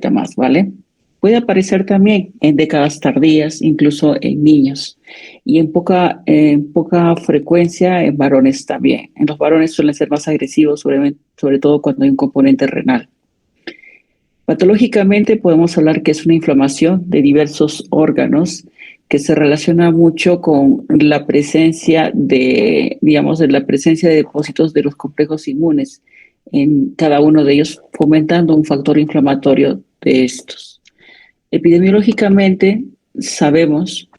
más, ¿vale? Puede aparecer también en décadas tardías, incluso en niños, y en poca frecuencia en varones también. En los varones suelen ser más agresivos, sobre todo cuando hay un componente renal. Patológicamente podemos hablar que es una inflamación de diversos órganos que se relaciona mucho con la presencia de la presencia de depósitos de los complejos inmunes en cada uno de ellos, fomentando un factor inflamatorio de estos. Epidemiológicamente sabemos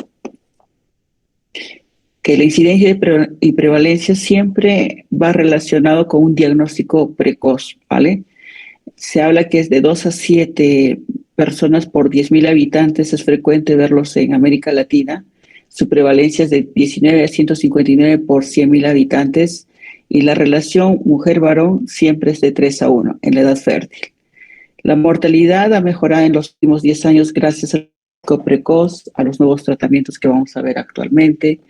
que la incidencia y prevalencia siempre va relacionado con un diagnóstico precoz, ¿vale? Se habla que es de 2 a 7 personas por 10.000 habitantes, es frecuente verlos en América Latina. Su prevalencia es de 19 a 159 por 100.000 habitantes y la relación mujer-varón siempre es de 3 a 1 en la edad fértil. La mortalidad ha mejorado en los últimos 10 años gracias al diagnóstico precoz, a los nuevos tratamientos que vamos a ver actualmente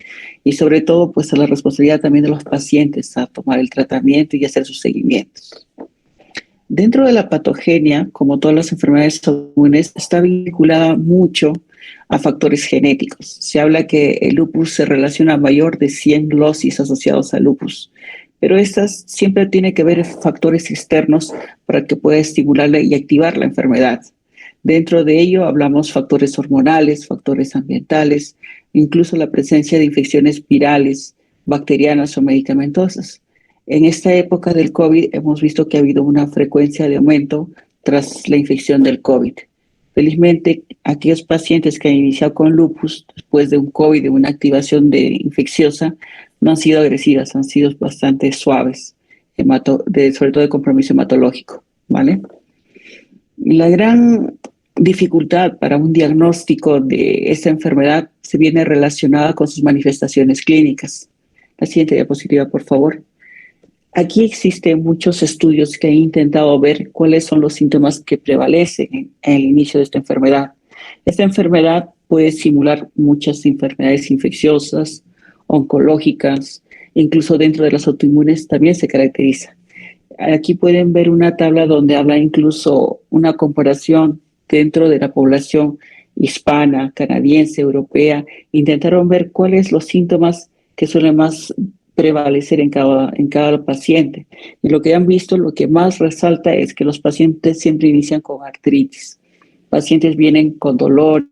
y sobre todo pues a la responsabilidad también de los pacientes a tomar el tratamiento y hacer sus seguimientos. Dentro de la patogenia, como todas las enfermedades autoinmunes, está vinculada mucho a factores genéticos. Se habla que el lupus se relaciona a mayor de 100 losis asociados al lupus, pero estas siempre tienen que ver factores externos para que pueda estimularla y activar la enfermedad. Dentro de ello hablamos factores hormonales, factores ambientales, incluso la presencia de infecciones virales, bacterianas o medicamentosas. En esta época del COVID hemos visto que ha habido una frecuencia de aumento tras la infección del COVID. Felizmente, aquellos pacientes que han iniciado con lupus después de un COVID, de una activación infecciosa, no han sido agresivas, han sido bastante suaves, sobre todo de compromiso hematológico, ¿vale? La gran dificultad para un diagnóstico de esta enfermedad se viene relacionada con sus manifestaciones clínicas. La siguiente diapositiva, por favor. Aquí existen muchos estudios que han intentado ver cuáles son los síntomas que prevalecen en el inicio de esta enfermedad. Esta enfermedad puede simular muchas enfermedades infecciosas, oncológicas, incluso dentro de las autoinmunes también se caracteriza. Aquí pueden ver una tabla donde habla incluso una comparación dentro de la población hispana, canadiense, europea. Intentaron ver cuáles los síntomas que suelen más prevalecer en cada paciente. Y lo que han visto, lo que más resalta es que los pacientes siempre inician con artritis. Pacientes vienen con dolores,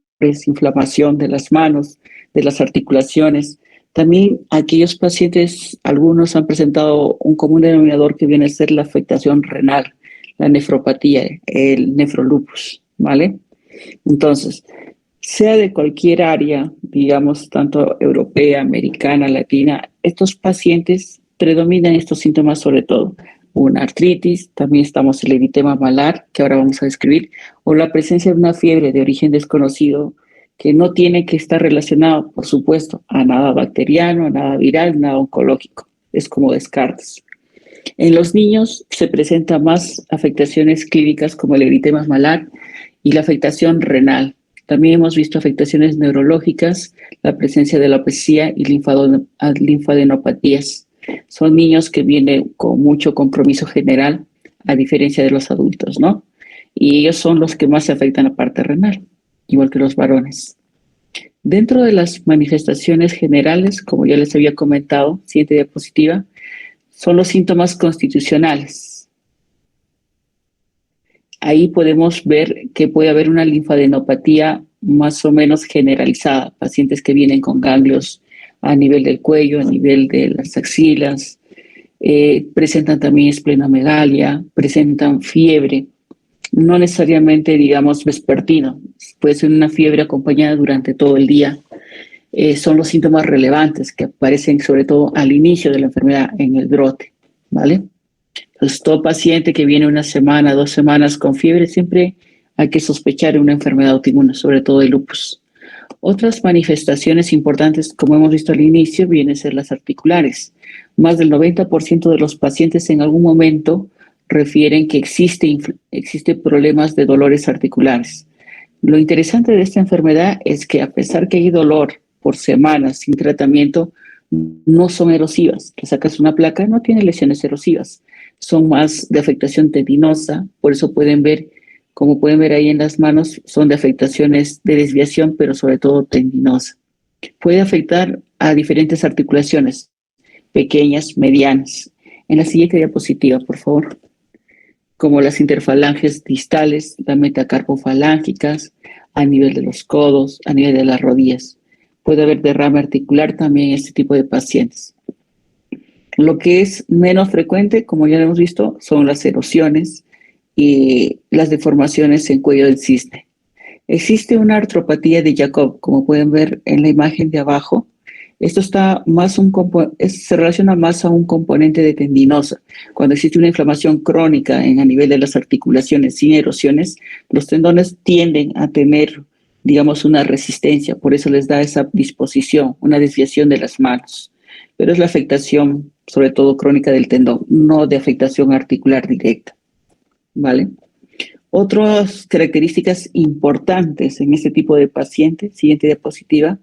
inflamación de las manos, de las articulaciones. También aquellos pacientes, algunos han presentado un común denominador que viene a ser la afectación renal, la nefropatía, el nefrolupus, ¿vale? Entonces, sea de cualquier área, digamos, tanto europea, americana, latina, estos pacientes predominan estos síntomas sobre todo. Una artritis, también estamos el eritema malar, que ahora vamos a describir, o la presencia de una fiebre de origen desconocido, que no tiene que estar relacionado, por supuesto, a nada bacteriano, a nada viral, nada oncológico. Es como descartes. En los niños se presentan más afectaciones clínicas como el eritema malar y la afectación renal. También hemos visto afectaciones neurológicas, la presencia de alopecia y linfadenopatías. Son niños que vienen con mucho compromiso general, a diferencia de los adultos, ¿no? Y ellos son los que más se afectan la parte renal, igual que los varones. Dentro de las manifestaciones generales, como ya les había comentado, siguiente diapositiva, son los síntomas constitucionales. Ahí podemos ver que puede haber una linfadenopatía más o menos generalizada, pacientes que vienen con ganglios a nivel del cuello, a nivel de las axilas, presentan también esplenomegalia, presentan fiebre, no necesariamente, digamos, vespertino, puede ser una fiebre acompañada durante todo el día. Son los síntomas relevantes que aparecen sobre todo al inicio de la enfermedad en el brote, ¿vale? Entonces, todo paciente que viene una semana, 2 semanas con fiebre, siempre hay que sospechar una enfermedad autoinmune, sobre todo el lupus. Otras manifestaciones importantes, como hemos visto al inicio, vienen a ser las articulares. Más del 90% de los pacientes en algún momento refieren que existe problemas de dolores articulares. Lo interesante de esta enfermedad es que a pesar que hay dolor por semanas sin tratamiento, no son erosivas. Le sacas una placa, no tiene lesiones erosivas. Son más de afectación tendinosa, por eso pueden ver Como pueden ver ahí en las manos, son de afectaciones de desviación, pero sobre todo tendinosa. Puede afectar a diferentes articulaciones, pequeñas, medianas. En la siguiente diapositiva, por favor. Como las interfalanges distales, las metacarpofalángicas, a nivel de los codos, a nivel de las rodillas. Puede haber derrame articular también en este tipo de pacientes. Lo que es menos frecuente, como ya lo hemos visto, son las erosiones y las deformaciones en cuello del cisne. Existe una artropatía de Jacob, como pueden ver en la imagen de abajo. Esto está más se relaciona más a un componente de tendinosa. Cuando existe una inflamación crónica a nivel de las articulaciones sin erosiones, los tendones tienden a tener, digamos, una resistencia. Por eso les da esa disposición, una desviación de las manos. Pero es la afectación, sobre todo crónica del tendón, no de afectación articular directa. ¿Vale? Otras características importantes en este tipo de pacientes, siguiente diapositiva,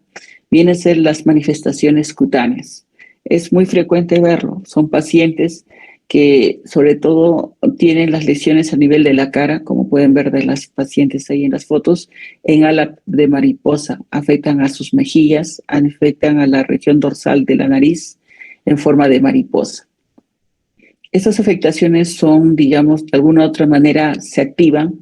vienen a ser las manifestaciones cutáneas. Es muy frecuente verlo. Son pacientes que sobre todo tienen las lesiones a nivel de la cara, como pueden ver de las pacientes ahí en las fotos, en ala de mariposa. Afectan a sus mejillas, afectan a la región dorsal de la nariz en forma de mariposa. Estas afectaciones son, digamos, de alguna u otra manera se activan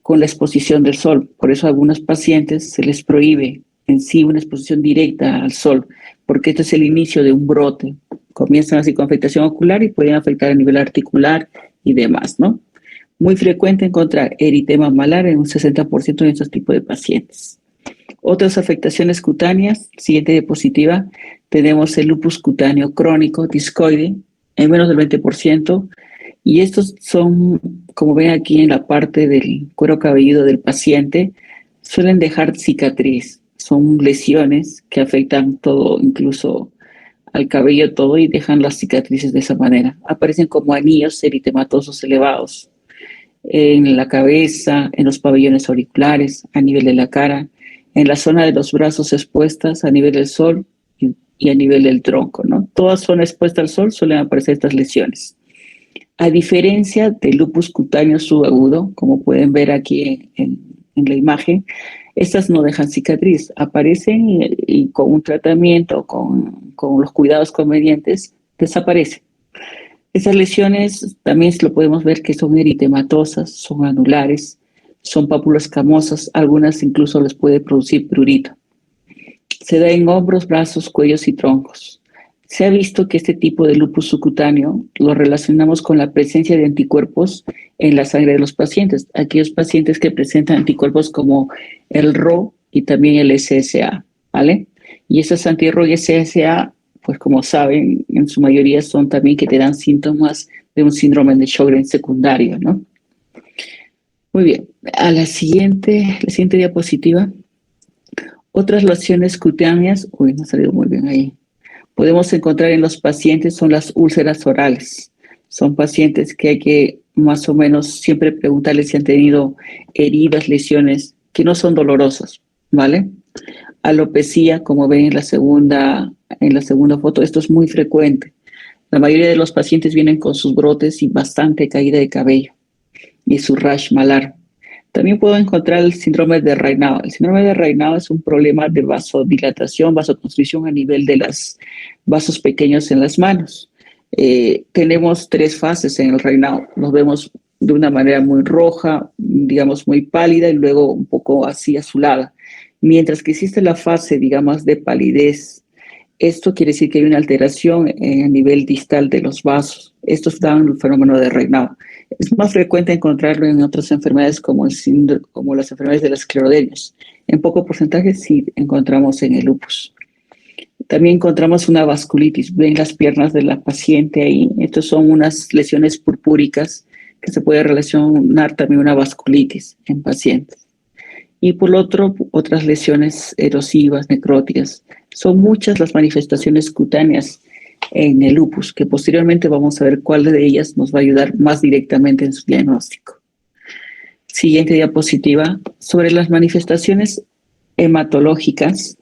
con la exposición del sol. Por eso a algunos pacientes se les prohíbe en sí una exposición directa al sol, porque este es el inicio de un brote. Comienzan así con afectación ocular y pueden afectar a nivel articular y demás, ¿no? Muy frecuente encontrar eritema malar en un 60% de estos tipos de pacientes. Otras afectaciones cutáneas, siguiente diapositiva, tenemos el lupus cutáneo crónico discoide, en menos del 20%, y estos son, como ven aquí en la parte del cuero cabelludo del paciente, suelen dejar cicatriz. Son lesiones que afectan todo, incluso al cabello todo, y dejan las cicatrices de esa manera. Aparecen como anillos eritematosos elevados en la cabeza, en los pabellones auriculares, a nivel de la cara, en la zona de los brazos expuestas a nivel del sol y a nivel del tronco, ¿no? Todas son expuestas al sol, suelen aparecer estas lesiones. A diferencia del lupus cutáneo subagudo, como pueden ver aquí en la imagen, estas no dejan cicatriz, aparecen y con un tratamiento, con los cuidados convenientes, desaparecen. Esas lesiones también lo podemos ver que son eritematosas, son anulares, son papuloescamosas, algunas incluso les puede producir prurito. Se da en hombros, brazos, cuellos y troncos. Se ha visto que este tipo de lupus subcutáneo lo relacionamos con la presencia de anticuerpos en la sangre de los pacientes, aquellos pacientes que presentan anticuerpos como el RO y también el SSA, ¿vale? Y esos anti-RO y SSA, pues como saben, en su mayoría son también que te dan síntomas de un síndrome de Sjögren secundario, ¿no? Muy bien, a la siguiente diapositiva. Otras lesiones cutáneas, no ha salido muy bien ahí. Podemos encontrar en los pacientes son las úlceras orales. Son pacientes que hay que más o menos siempre preguntarles si han tenido heridas, lesiones que no son dolorosas, ¿vale? Alopecia, como ven en la segunda foto, esto es muy frecuente. La mayoría de los pacientes vienen con sus brotes y bastante caída de cabello y su rash malar. También puedo encontrar el síndrome de Raynaud. El síndrome de Raynaud es un problema de vasodilatación, vasoconstricción a nivel de los vasos pequeños en las manos. Tenemos 3 fases en el Raynaud. Nos vemos de una manera muy roja, digamos muy pálida y luego un poco así azulada. Mientras que existe la fase, digamos, de palidez, esto quiere decir que hay una alteración a nivel distal de los vasos. Esto da el fenómeno de Raynaud. Es más frecuente encontrarlo en otras enfermedades como las enfermedades de las esclerodermias. En poco porcentaje sí encontramos en el lupus. También encontramos una vasculitis. Ven las piernas de la paciente ahí. Estas son unas lesiones purpúricas que se puede relacionar también a una vasculitis en pacientes. Y por lo otro, otras lesiones erosivas, necróticas. Son muchas las manifestaciones cutáneas en el lupus, que posteriormente vamos a ver cuál de ellas nos va a ayudar más directamente en su diagnóstico. Siguiente diapositiva. Sobre las manifestaciones hematológicas,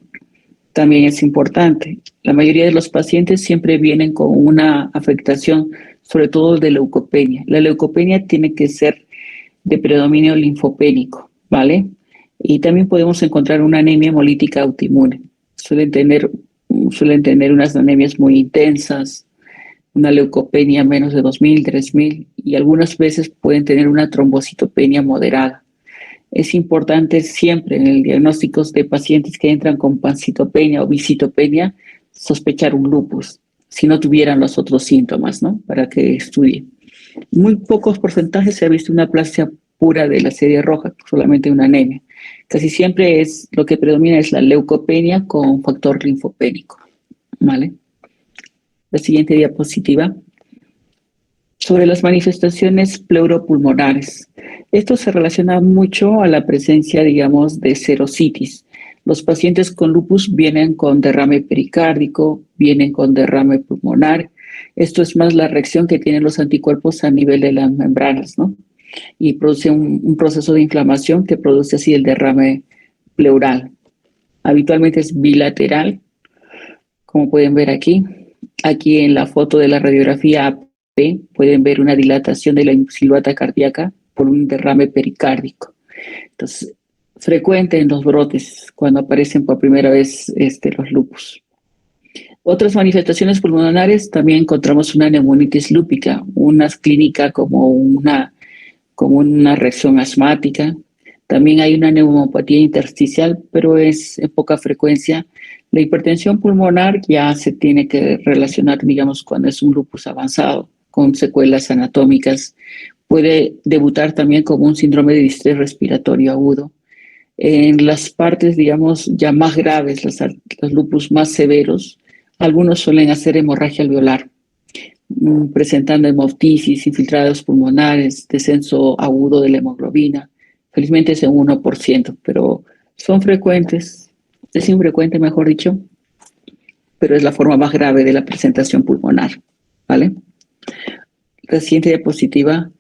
también es importante. La mayoría de los pacientes siempre vienen con una afectación, sobre todo de leucopenia. La leucopenia tiene que ser de predominio linfopénico, ¿vale? Y también podemos encontrar una anemia hemolítica autoinmune. Suelen tener unas anemias muy intensas, una leucopenia menos de 2.000, 3.000 y algunas veces pueden tener una trombocitopenia moderada. Es importante siempre en el diagnóstico de pacientes que entran con pancitopenia o bisitopenia sospechar un lupus, si no tuvieran los otros síntomas, ¿no? Para que estudien. Muy pocos porcentajes se ha visto una aplasia pura de la serie roja, solamente una anemia. Casi siempre lo que predomina es la leucopenia con factor linfopénico, ¿vale? La siguiente diapositiva. Sobre las manifestaciones pleuropulmonares. Esto se relaciona mucho a la presencia, digamos, de serositis. Los pacientes con lupus vienen con derrame pericárdico, vienen con derrame pulmonar. Esto es más la reacción que tienen los anticuerpos a nivel de las membranas, ¿no? Y produce un proceso de inflamación que produce así el derrame pleural. Habitualmente es bilateral, como pueden ver aquí. Aquí en la foto de la radiografía pueden ver una dilatación de la silbata cardíaca por un derrame pericárdico. Entonces, frecuente en los brotes cuando aparecen por primera vez los lupus. Otras manifestaciones pulmonares también encontramos una neumonitis lúpica, una clínica como una reacción asmática. También hay una neumopatía intersticial, pero es en poca frecuencia. La hipertensión pulmonar ya se tiene que relacionar, digamos, cuando es un lupus avanzado, con secuelas anatómicas. Puede debutar también como un síndrome de distrés respiratorio agudo. En las partes, digamos, ya más graves, los lupus más severos, algunos suelen hacer hemorragia alveolar, presentando hemoptisis, infiltrados pulmonares, descenso agudo de la hemoglobina. Felizmente es en 1%, pero son frecuentes, es infrecuente, mejor dicho, pero es la forma más grave de la presentación pulmonar, ¿vale? La siguiente diapositiva.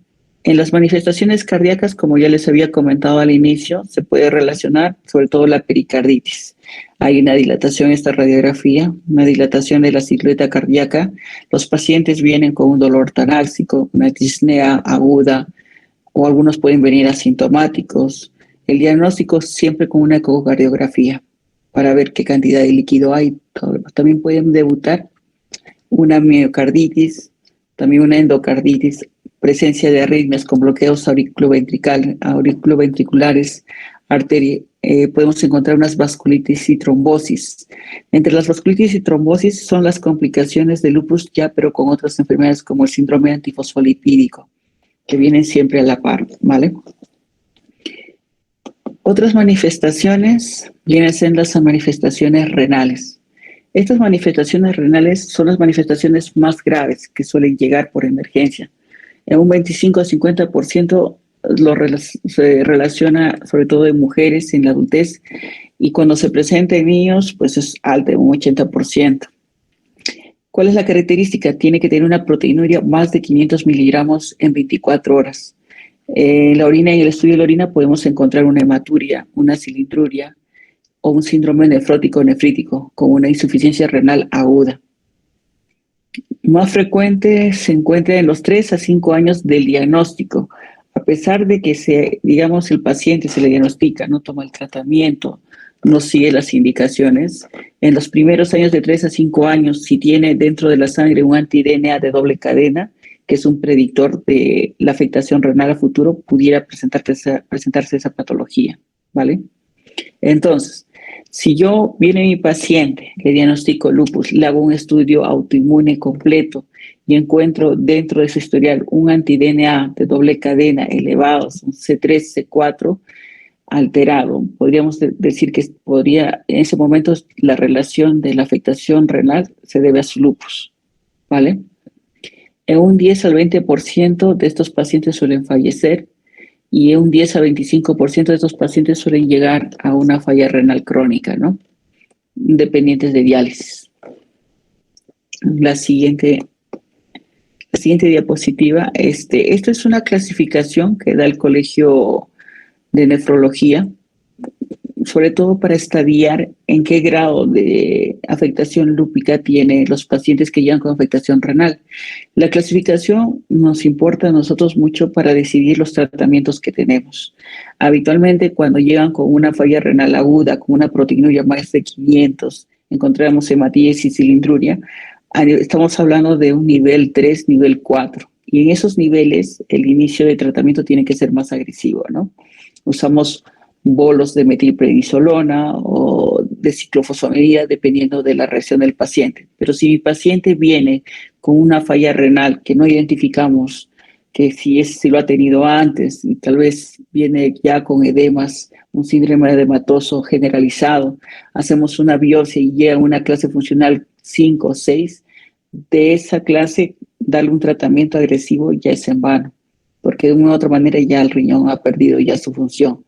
En las manifestaciones cardíacas, como ya les había comentado al inicio, se puede relacionar sobre todo la pericarditis. Hay una dilatación en esta radiografía, una dilatación de la silueta cardíaca. Los pacientes vienen con un dolor taráxico, una disnea aguda, o algunos pueden venir asintomáticos. El diagnóstico siempre con una ecocardiografía para ver qué cantidad de líquido hay. También pueden debutar una miocarditis, también una endocarditis, presencia de arritmias con bloqueos auriculoventriculares, podemos encontrar unas vasculitis y trombosis. Entre las vasculitis y trombosis son las complicaciones de lupus ya, pero con otras enfermedades como el síndrome antifosfolipídico, que vienen siempre a la par, ¿vale? Otras manifestaciones vienen siendo las manifestaciones renales. Estas manifestaciones renales son las manifestaciones más graves que suelen llegar por emergencia. En un 25 a 50% se relaciona sobre todo en mujeres en la adultez y cuando se presenta en niños pues es alta, un 80%. ¿Cuál es la característica? Tiene que tener una proteinuria más de 500 miligramos en 24 horas. En la orina y en el estudio de la orina podemos encontrar una hematuria, una cilindruria o un síndrome nefrótico nefrítico con una insuficiencia renal aguda. Más frecuente se encuentra en los 3 a 5 años del diagnóstico. A pesar de que el paciente se le diagnostica, no toma el tratamiento, no sigue las indicaciones, en los primeros años de 3 a 5 años, si tiene dentro de la sangre un anti-DNA de doble cadena, que es un predictor de la afectación renal a futuro, pudiera presentarse esa patología, ¿vale? Entonces, si viene mi paciente, le diagnostico lupus, le hago un estudio autoinmune completo y encuentro dentro de su historial un anti-DNA de doble cadena elevados, un C3, C4 alterado, podríamos decir que en ese momento la relación de la afectación renal se debe a su lupus, ¿vale? En un 10 al 20% de estos pacientes suelen fallecer y un 10 a 25% de estos pacientes suelen llegar a una falla renal crónica, ¿no? Dependientes de diálisis. La siguiente diapositiva. Esto es una clasificación que da el Colegio de Nefrología. sobre todo para estadiar en qué grado de afectación lúpica tienen los pacientes que llegan con afectación renal. La clasificación nos importa a nosotros mucho para decidir los tratamientos que tenemos. Habitualmente, cuando llegan con una falla renal aguda, con una proteinuria más de 500, encontramos hematíasis y cilindruria, estamos hablando de un nivel 3, nivel 4. Y en esos niveles, el inicio de tratamiento tiene que ser más agresivo, ¿no? Usamos bolos de metilprednisolona o de ciclofosfamida, dependiendo de la reacción del paciente. Pero si mi paciente viene con una falla renal que no identificamos, que si lo ha tenido antes y tal vez viene ya con edemas, un síndrome edematoso generalizado, hacemos una biopsia y llega a una clase funcional 5 o 6, de esa clase darle un tratamiento agresivo ya es en vano, porque de una u otra manera ya el riñón ha perdido ya su función.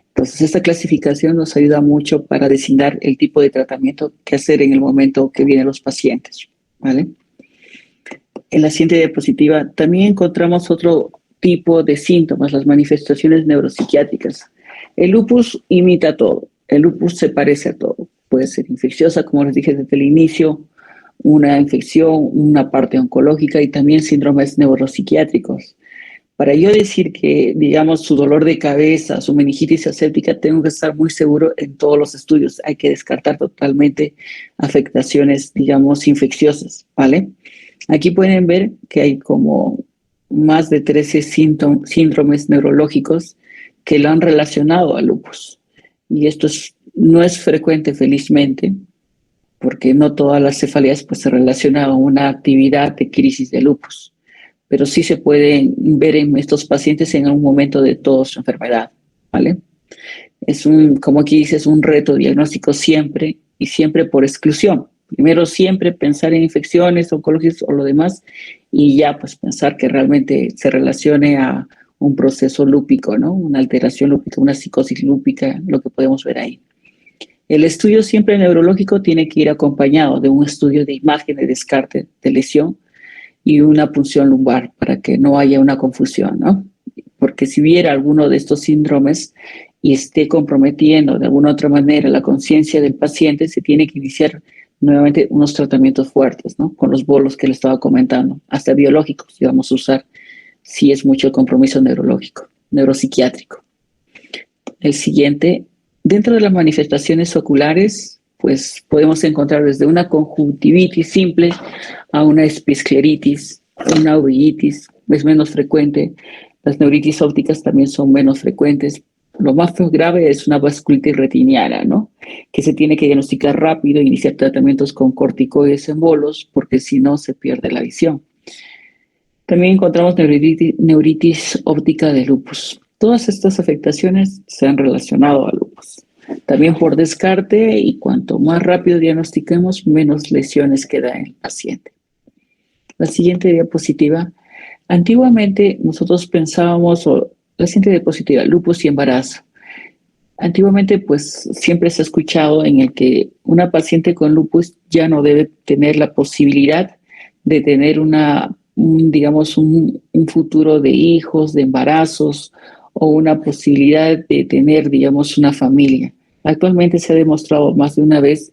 Entonces, esta clasificación nos ayuda mucho para designar el tipo de tratamiento que hacer en el momento que vienen los pacientes, ¿vale? En la siguiente diapositiva también encontramos otro tipo de síntomas, las manifestaciones neuropsiquiátricas. El lupus imita todo, el lupus se parece a todo. Puede ser infecciosa, como les dije desde el inicio, una infección, una parte oncológica y también síndromes neuropsiquiátricos. Para yo decir que, digamos, su dolor de cabeza, su meningitis aséptica, tengo que estar muy seguro en todos los estudios. Hay que descartar totalmente afectaciones, digamos, infecciosas, ¿vale? Aquí pueden ver que hay como más de 13 síndromes neurológicos que lo han relacionado al lupus. Y esto no es frecuente, felizmente, porque no todas las cefaleas pues, se relacionan a una actividad de crisis de lupus, pero sí se pueden ver en estos pacientes en algún momento de toda su enfermedad, ¿vale? Como aquí dice, es un reto diagnóstico siempre y siempre por exclusión. Primero siempre pensar en infecciones, oncológicas o lo demás, y ya pues pensar que realmente se relacione a un proceso lúpico, ¿no? Una alteración lúpica, una psicosis lúpica, lo que podemos ver ahí. El estudio siempre neurológico tiene que ir acompañado de un estudio de imagen de descarte de lesión y una punción lumbar para que no haya una confusión, ¿no? Porque si hubiera alguno de estos síndromes y esté comprometiendo de alguna otra manera la conciencia del paciente, se tiene que iniciar nuevamente unos tratamientos fuertes, ¿no? Con los bolos que le estaba comentando, hasta biológicos, si vamos a usar, si es mucho el compromiso neurológico, neuropsiquiátrico. El siguiente, dentro de las manifestaciones oculares, pues podemos encontrar desde una conjuntivitis simple a una episcleritis, una uveitis, es menos frecuente. Las neuritis ópticas también son menos frecuentes. Lo más grave es una vasculitis retiniana, ¿no? Que se tiene que diagnosticar rápido e iniciar tratamientos con corticoides en bolos, porque si no se pierde la visión. También encontramos neuritis óptica de lupus. Todas estas afectaciones se han relacionado al lupus. También por descarte, y cuanto más rápido diagnostiquemos, menos lesiones queda en el paciente. La siguiente diapositiva. Antiguamente nosotros pensábamos, la siguiente diapositiva, lupus y embarazo. Antiguamente, pues siempre se ha escuchado en el que una paciente con lupus ya no debe tener la posibilidad de tener digamos, un futuro de hijos, de embarazos o una posibilidad de tener, digamos, una familia. Actualmente se ha demostrado más de una vez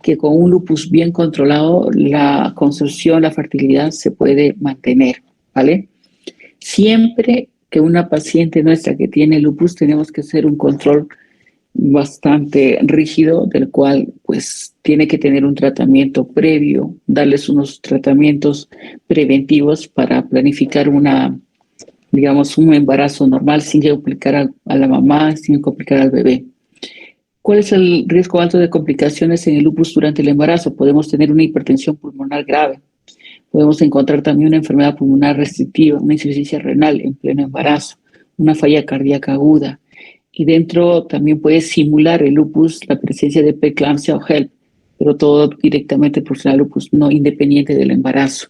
que con un lupus bien controlado, la concepción, la fertilidad se puede mantener, ¿vale? Siempre que una paciente nuestra que tiene lupus tenemos que hacer un control bastante rígido, del cual pues tiene que tener un tratamiento previo, darles unos tratamientos preventivos para planificar digamos, un embarazo normal sin complicar a la mamá, sin complicar al bebé. ¿Cuál es el riesgo alto de complicaciones en el lupus durante el embarazo? Podemos tener una hipertensión pulmonar grave, podemos encontrar también una enfermedad pulmonar restrictiva, una insuficiencia renal en pleno embarazo, una falla cardíaca aguda. Y dentro también puede simular el lupus la presencia de preeclampsia o HELP, pero todo directamente proporcional al lupus, no independiente del embarazo.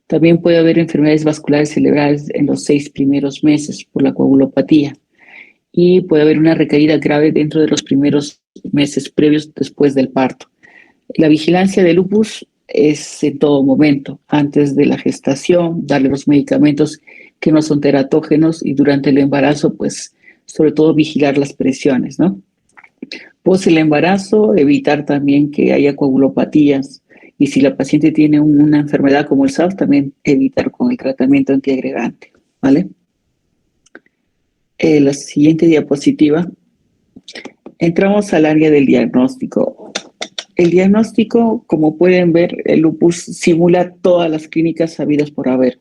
También puede haber enfermedades vasculares cerebrales en los 6 primeros meses por la coagulopatía. Y puede haber una recaída grave dentro de los primeros meses previos después del parto. La vigilancia de lupus es en todo momento, antes de la gestación, darle los medicamentos que no son teratógenos y durante el embarazo, pues sobre todo vigilar las presiones, ¿no? Post el embarazo, evitar también que haya coagulopatías. Y si la paciente tiene una enfermedad como el SARS, también evitar con el tratamiento antiagregante, ¿vale? La siguiente diapositiva. Entramos al área del diagnóstico. El diagnóstico, como pueden ver, el lupus simula todas las clínicas sabidas por haber.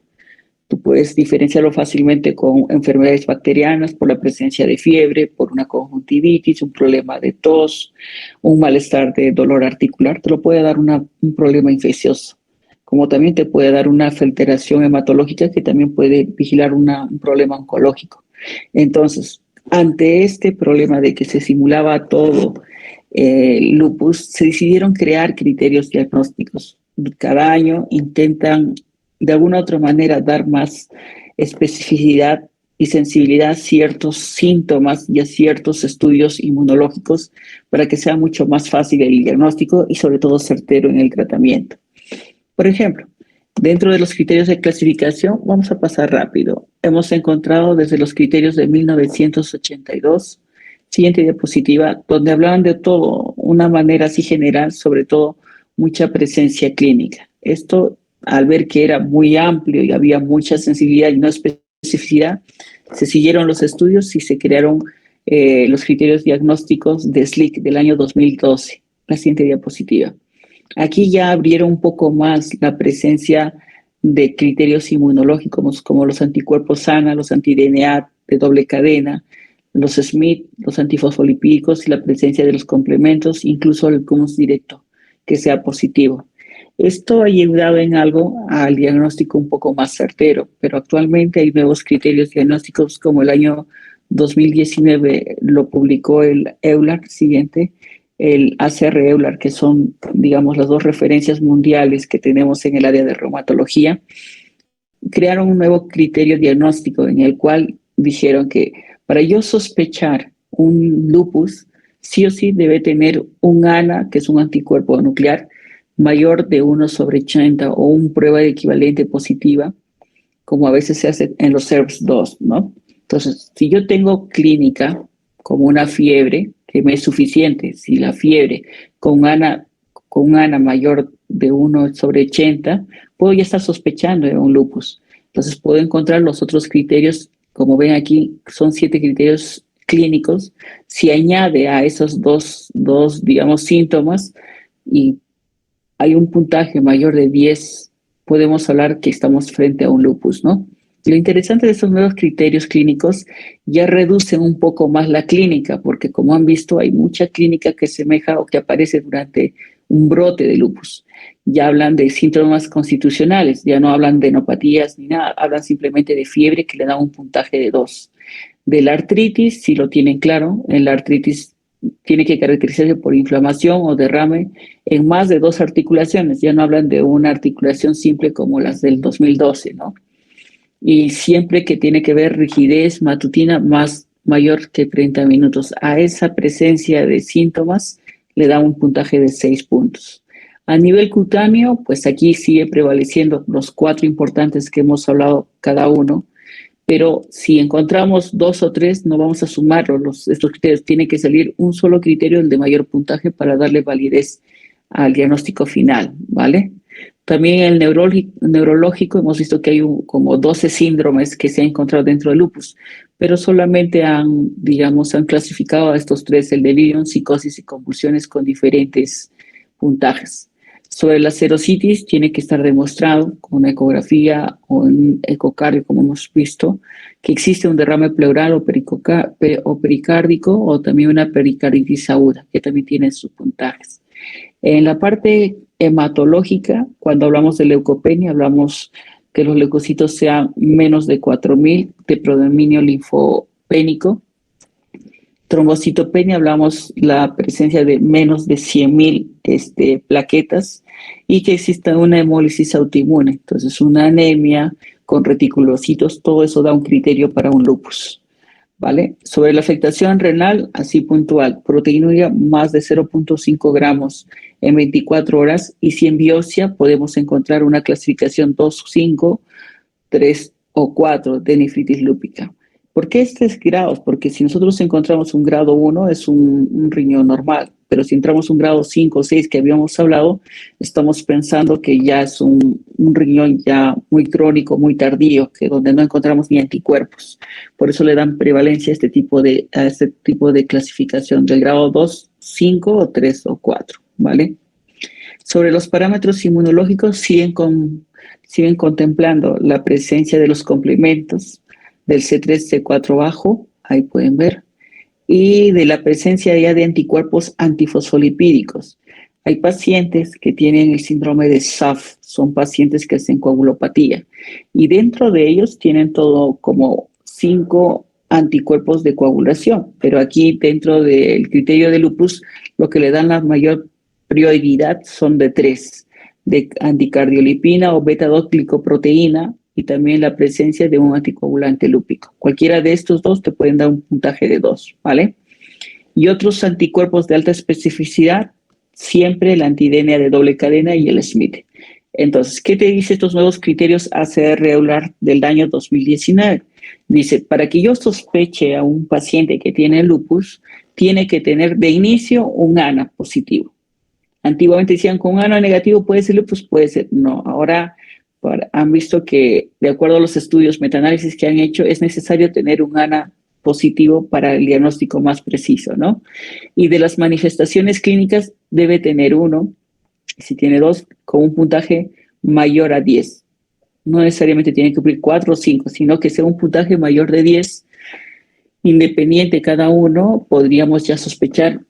Tú puedes diferenciarlo fácilmente con enfermedades bacterianas por la presencia de fiebre, por una conjuntivitis, un problema de tos, un malestar de dolor articular. Te lo puede dar un problema infeccioso, como también te puede dar una alteración hematológica que también puede vigilar un problema oncológico. Entonces, ante este problema de que se simulaba todo lupus, se decidieron crear criterios diagnósticos. Cada año intentan de alguna u otra manera dar más especificidad y sensibilidad a ciertos síntomas y a ciertos estudios inmunológicos para que sea mucho más fácil el diagnóstico y sobre todo certero en el tratamiento. Por ejemplo, dentro de los criterios de clasificación, vamos a pasar rápido. Hemos encontrado desde los criterios de 1982, siguiente diapositiva, donde hablaban de todo, una manera así general, sobre todo mucha presencia clínica. Esto, al ver que era muy amplio y había mucha sensibilidad y no especificidad, se siguieron los estudios y se crearon los criterios diagnósticos de SLIC del año 2012. La siguiente diapositiva. Aquí ya abrieron un poco más la presencia de criterios inmunológicos como los anticuerpos SANA, los anti-DNA de doble cadena, los SMIT, los antifosfolipídicos y la presencia de los complementos, incluso el humus directo, que sea positivo. Esto ha ayudado en algo al diagnóstico un poco más certero, pero actualmente hay nuevos criterios diagnósticos como el año 2019 lo publicó el EULAR siguiente, el ACR EULAR, que son, digamos, las dos referencias mundiales que tenemos en el área de reumatología, crearon un nuevo criterio diagnóstico en el cual dijeron que para yo sospechar un lupus, sí o sí debe tener un ANA, que es un anticuerpo nuclear, mayor de 1/80 o una prueba de equivalente positiva, como a veces se hace en los SERPs-2, ¿no? Entonces, si yo tengo clínica como una fiebre, que me es suficiente, si la fiebre con un ANA mayor de 1/80, puedo ya estar sospechando de un lupus. Entonces, puedo encontrar los otros criterios, como ven aquí, son 7 criterios clínicos. Si añade a esos dos digamos, síntomas y hay un puntaje mayor de 10, podemos hablar que estamos frente a un lupus, ¿no? Lo interesante de estos nuevos criterios clínicos ya reducen un poco más la clínica, porque como han visto, hay mucha clínica que semeja o que aparece durante un brote de lupus. Ya hablan de síntomas constitucionales, ya no hablan de enopatías ni nada, hablan simplemente de fiebre que le da un puntaje de 2. De la artritis, si lo tienen claro, en la artritis tiene que caracterizarse por inflamación o derrame en más de 2 articulaciones. Ya no hablan de una articulación simple como las del 2012, ¿no? Y siempre que tiene que ver rigidez matutina mayor que 30 minutos. A esa presencia de síntomas le da un puntaje de 6 puntos. A nivel cutáneo, pues aquí sigue prevaleciendo los 4 importantes que hemos hablado cada uno, pero si encontramos 2 o 3, no vamos a sumarlos. Estos criterios, tiene que salir un solo criterio, el de mayor puntaje, para darle validez al diagnóstico final, ¿vale? También el neurológico, hemos visto que hay como 12 síndromes que se han encontrado dentro del lupus, pero solamente han clasificado a estos 3, el delirium, psicosis y convulsiones, con diferentes puntajes. Sobre la serositis, tiene que estar demostrado con una ecografía o un ecocardio, como hemos visto, que existe un derrame pleural o pericárdico, o también una pericarditis aguda, que también tiene sus puntajes. En la parte hematológica, cuando hablamos de leucopenia, hablamos que los leucocitos sean menos de 4.000, de predominio linfopénico. Trombocitopenia, hablamos la presencia de menos de 100.000 plaquetas y que exista una hemólisis autoinmune. Entonces, una anemia con reticulocitos, todo eso da un criterio para un lupus, ¿vale? Sobre la afectación renal, así puntual, proteinuria más de 0.5 gramos en 24 horas, y si en biopsia podemos encontrar una clasificación 2, 5, 3 o 4 de nefritis lúpica. ¿Por qué estos grados? Porque si nosotros encontramos un grado 1 es un riñón normal, pero si entramos un grado 5 o 6 que habíamos hablado, estamos pensando que ya es un riñón ya muy crónico, muy tardío, que donde no encontramos ni anticuerpos. Por eso le dan prevalencia a este tipo de clasificación del grado 2, 5 o 3 o 4, ¿vale? Sobre los parámetros inmunológicos siguen contemplando la presencia de los complementos del C3, C4 bajo, ahí pueden ver, y de la presencia ya de anticuerpos antifosfolipídicos. Hay pacientes que tienen el síndrome de SAF, son pacientes que hacen coagulopatía, y dentro de ellos tienen todo como 5 anticuerpos de coagulación, pero aquí dentro del criterio de lupus, lo que le dan la mayor prioridad son de 3, de anticardiolipina o beta-2-glicoproteína, y también la presencia de un anticoagulante lúpico. Cualquiera de estos dos te pueden dar un puntaje de 2, ¿vale? Y otros anticuerpos de alta especificidad, siempre la antidenia de doble cadena y el SMIT. Entonces, ¿qué te dice estos nuevos criterios ACR-EULAR del año 2019? Dice, para que yo sospeche a un paciente que tiene lupus, tiene que tener de inicio un ANA positivo. Antiguamente decían, con un ANA negativo puede ser lupus, puede ser. No, ahora han visto que, de acuerdo a los estudios metaanálisis que han hecho, es necesario tener un ANA positivo para el diagnóstico más preciso, ¿no? Y de las manifestaciones clínicas debe tener 1, si tiene 2, con un puntaje mayor a 10. No necesariamente tiene que cumplir 4 o 5, sino que sea un puntaje mayor de 10, independiente cada uno, podríamos ya sospechar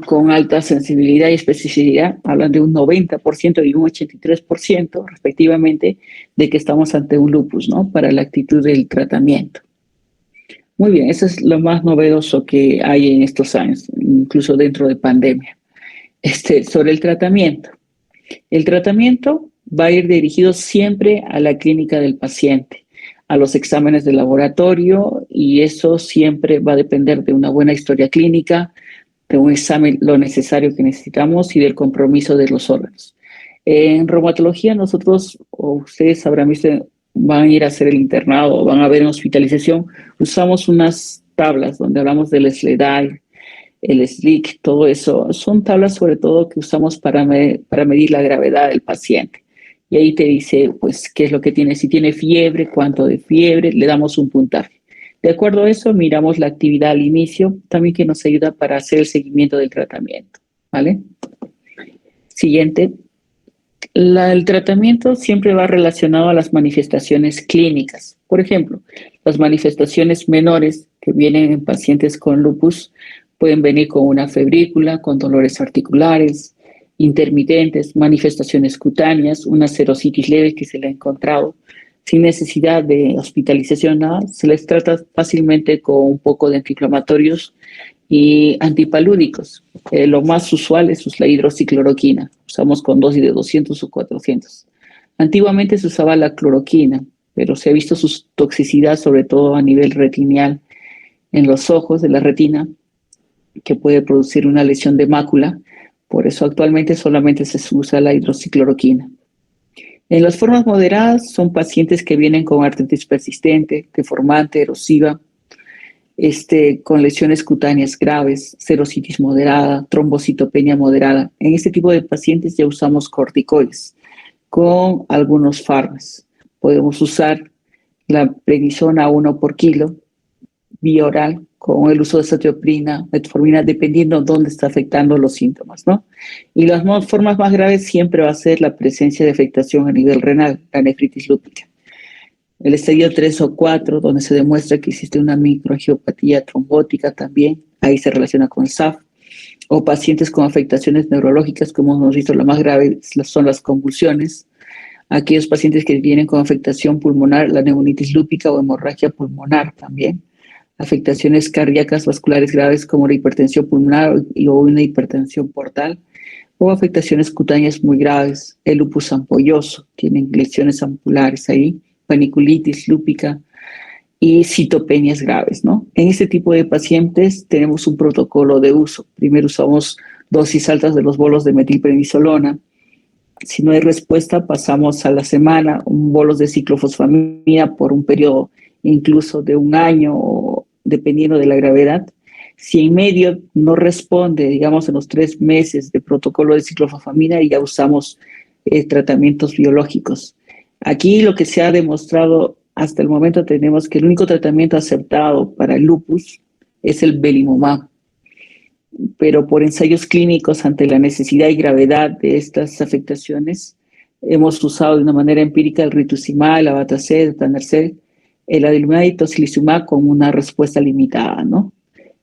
con alta sensibilidad y especificidad, hablan de un 90% y un 83% respectivamente, de que estamos ante un lupus, ¿no? Para la actitud del tratamiento. Muy bien, eso es lo más novedoso que hay en estos años, incluso dentro de pandemia. Sobre el tratamiento. El tratamiento va a ir dirigido siempre a la clínica del paciente, a los exámenes de laboratorio, y eso siempre va a depender de una buena historia clínica, de un examen lo necesario que necesitamos y del compromiso de los órganos. En reumatología nosotros, o ustedes habrán visto, van a ir a hacer el internado o van a ver en hospitalización, usamos unas tablas donde hablamos del SLEDAI, el SLIC, todo eso. Son tablas sobre todo que usamos para medir la gravedad del paciente. Y ahí te dice, pues, qué es lo que tiene, si tiene fiebre, cuánto de fiebre, le damos un puntaje. De acuerdo a eso, miramos la actividad al inicio, también que nos ayuda para hacer el seguimiento del tratamiento, ¿vale? Siguiente. El tratamiento siempre va relacionado a las manifestaciones clínicas. Por ejemplo, las manifestaciones menores que vienen en pacientes con lupus pueden venir con una febrícula, con dolores articulares, intermitentes, manifestaciones cutáneas, una serositis leve que se le ha encontrado, sin necesidad de hospitalización, nada, se les trata fácilmente con un poco de antiinflamatorios y antipalúdicos. Lo más usual es la hidroxicloroquina. Usamos con dosis de 200 o 400. Antiguamente se usaba la cloroquina, pero se ha visto su toxicidad, sobre todo a nivel retinial, en los ojos de la retina, que puede producir una lesión de mácula. Por eso actualmente solamente se usa la hidroxicloroquina. En las formas moderadas son pacientes que vienen con artritis persistente, deformante, erosiva, con lesiones cutáneas graves, serositis moderada, trombocitopenia moderada. En este tipo de pacientes ya usamos corticoides con algunos fármacos. Podemos usar la prednisona 1 por kilo, vía oral, con el uso de satioprina, metformina, dependiendo dónde está afectando los síntomas, ¿no? Y las formas más graves siempre va a ser la presencia de afectación a nivel renal, la nefritis lúpica. El estadio 3 o 4, donde se demuestra que existe una microangiopatía trombótica también, ahí se relaciona con el SAF, o pacientes con afectaciones neurológicas, como hemos visto, la más grave son las convulsiones, aquellos pacientes que vienen con afectación pulmonar, la neumonitis lúpica o hemorragia pulmonar también, afectaciones cardíacas vasculares graves como la hipertensión pulmonar o una hipertensión portal, o afectaciones cutáneas muy graves, el lupus ampolloso, tienen lesiones ampulares ahí, paniculitis lúpica y citopenias graves, ¿no? En este tipo de pacientes tenemos un protocolo de uso. Primero usamos dosis altas de los bolos de metilprednisolona. Si no hay respuesta, pasamos a la semana un bolos de ciclofosfamina por un periodo incluso de un año, dependiendo de la gravedad. Si en medio no responde, digamos, en los 3 meses de protocolo de ciclofosfamina, ya usamos tratamientos biológicos. Aquí lo que se ha demostrado hasta el momento, tenemos que el único tratamiento aceptado para el lupus es el belimumab, pero por ensayos clínicos ante la necesidad y gravedad de estas afectaciones, hemos usado de una manera empírica el rituximab, el abatacept, el etanercept, el adalimumab y tocilizumab con una respuesta limitada, ¿no?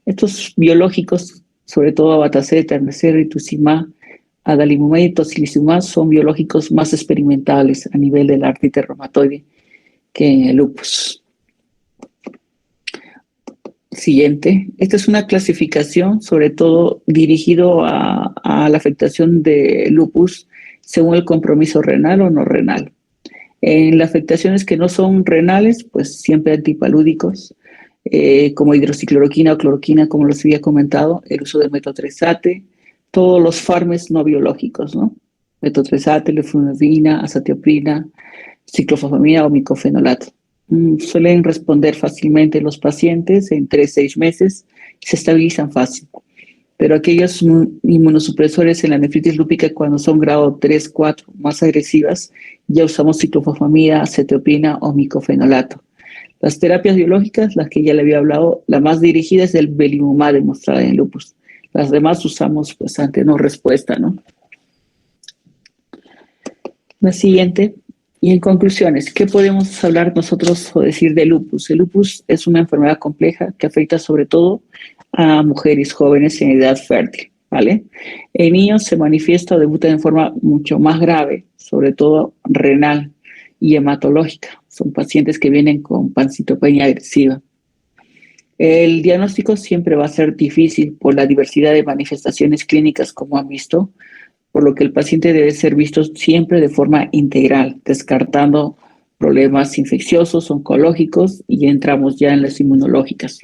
Estos biológicos, sobre todo abatacept, etanercept, rituximab, adalimumab y tocilizumab, son biológicos más experimentables a nivel de la artritis reumatoide que en el lupus. Siguiente. Esta es una clasificación, sobre todo dirigido a la afectación de lupus según el compromiso renal o no renal. En las afectaciones que no son renales, pues siempre antipalúdicos, como hidroxicloroquina o cloroquina, como los había comentado, el uso de metotrexate, todos los fármacos no biológicos, ¿no? Metotrexate, leflunomida, azatioprina, ciclofosfamina o micofenolato. Suelen responder fácilmente los pacientes en 3 a 6 meses, se estabilizan fácil. Pero aquellos inmunosupresores en la nefritis lúpica, cuando son grado 3, 4 más agresivas, ya usamos ciclofosfamida, acetioprina o micofenolato. Las terapias biológicas, las que ya le había hablado, la más dirigida es el belimumab demostrada en lupus. Las demás usamos pues ante no respuesta, ¿no? La siguiente. Y en conclusiones, ¿qué podemos hablar nosotros o decir de lupus? El lupus es una enfermedad compleja que afecta sobre todo a mujeres jóvenes en edad fértil, ¿vale? En niños se manifiesta o debuta de forma mucho más grave, sobre todo renal y hematológica. Son pacientes que vienen con pancitopenia agresiva. El diagnóstico siempre va a ser difícil por la diversidad de manifestaciones clínicas, como han visto, por lo que el paciente debe ser visto siempre de forma integral, descartando problemas infecciosos, oncológicos y entramos ya en las inmunológicas.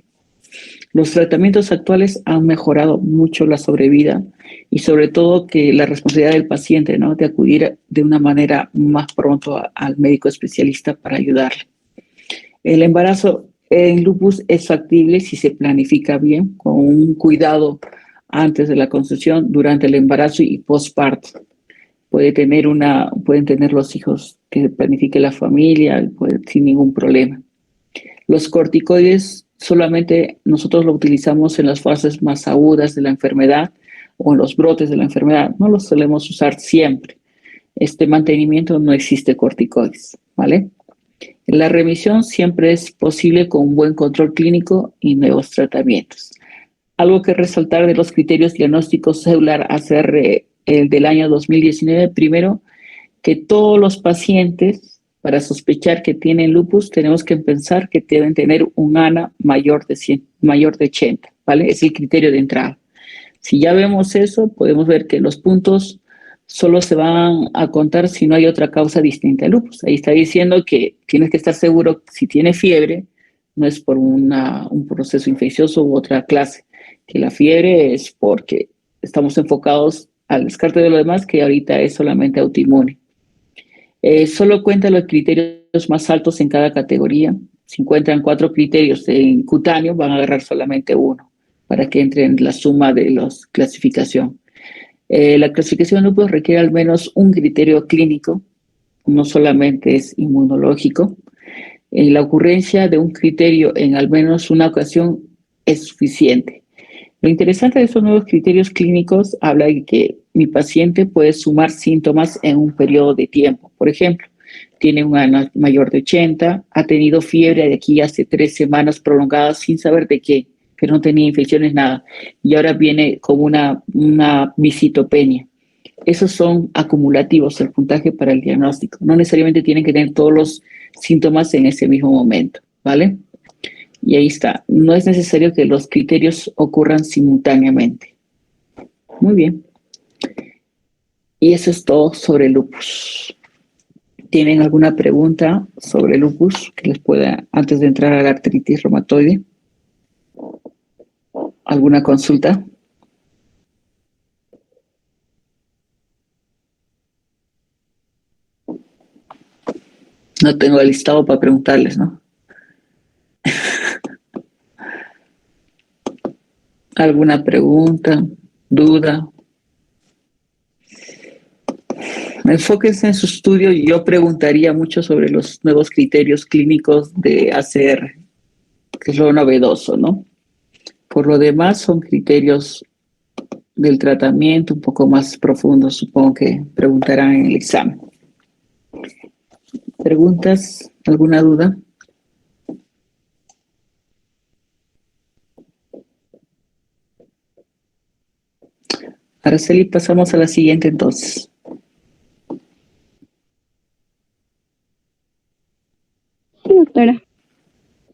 Los tratamientos actuales han mejorado mucho la sobrevida y sobre todo que la responsabilidad del paciente, ¿no?, de acudir de una manera más pronto al médico especialista para ayudarle. El embarazo en lupus es factible si se planifica bien, con un cuidado antes de la concepción, durante el embarazo y postparto. Pueden tener los hijos que planifique la familia sin ningún problema. Los corticoides solamente nosotros lo utilizamos en las fases más agudas de la enfermedad o en los brotes de la enfermedad. No los solemos usar siempre. Este mantenimiento no existe corticoides, ¿vale? La remisión siempre es posible con un buen control clínico y nuevos tratamientos. Algo que resaltar de los criterios diagnósticos celular ACR el del año 2019, primero, que todos los pacientes, para sospechar que tienen lupus, tenemos que pensar que deben tener un ANA mayor de 100, mayor de 80, ¿vale? Es el criterio de entrada. Si ya vemos eso, podemos ver que los puntos solo se van a contar si no hay otra causa distinta al lupus. Ahí está diciendo que tienes que estar seguro si tiene fiebre, no es por un proceso infeccioso u otra clase, que la fiebre es porque estamos enfocados al descarte de lo demás, que ahorita es solamente autoinmune. Solo cuenta los criterios más altos en cada categoría. Si encuentran 4 criterios en cutáneo, van a agarrar solamente uno para que entre en la suma de la clasificación. La clasificación de lupus requiere al menos un criterio clínico, no solamente es inmunológico. La ocurrencia de un criterio en al menos una ocasión es suficiente. Lo interesante de estos nuevos criterios clínicos habla de que mi paciente puede sumar síntomas en un periodo de tiempo. Por ejemplo, tiene un ANA mayor de 80, ha tenido fiebre de aquí hace 3 semanas prolongadas sin saber de qué, que no tenía infecciones, nada, y ahora viene con una visitopenia. Esos son acumulativos, el puntaje para el diagnóstico. No necesariamente tienen que tener todos los síntomas en ese mismo momento, ¿vale? Y ahí está. No es necesario que los criterios ocurran simultáneamente. Muy bien. Y eso es todo sobre lupus. ¿Tienen alguna pregunta sobre lupus que les pueda, antes de entrar a la artritis reumatoide? ¿Alguna consulta? No tengo el listado para preguntarles, ¿no? ¿Alguna pregunta, duda? Enfóquense en su estudio y yo preguntaría mucho sobre los nuevos criterios clínicos de ACR, que es lo novedoso, ¿no? Por lo demás, son criterios del tratamiento un poco más profundos, supongo que preguntarán en el examen. ¿Preguntas? ¿Alguna duda? Araceli, pasamos a la siguiente entonces. Sí, doctora.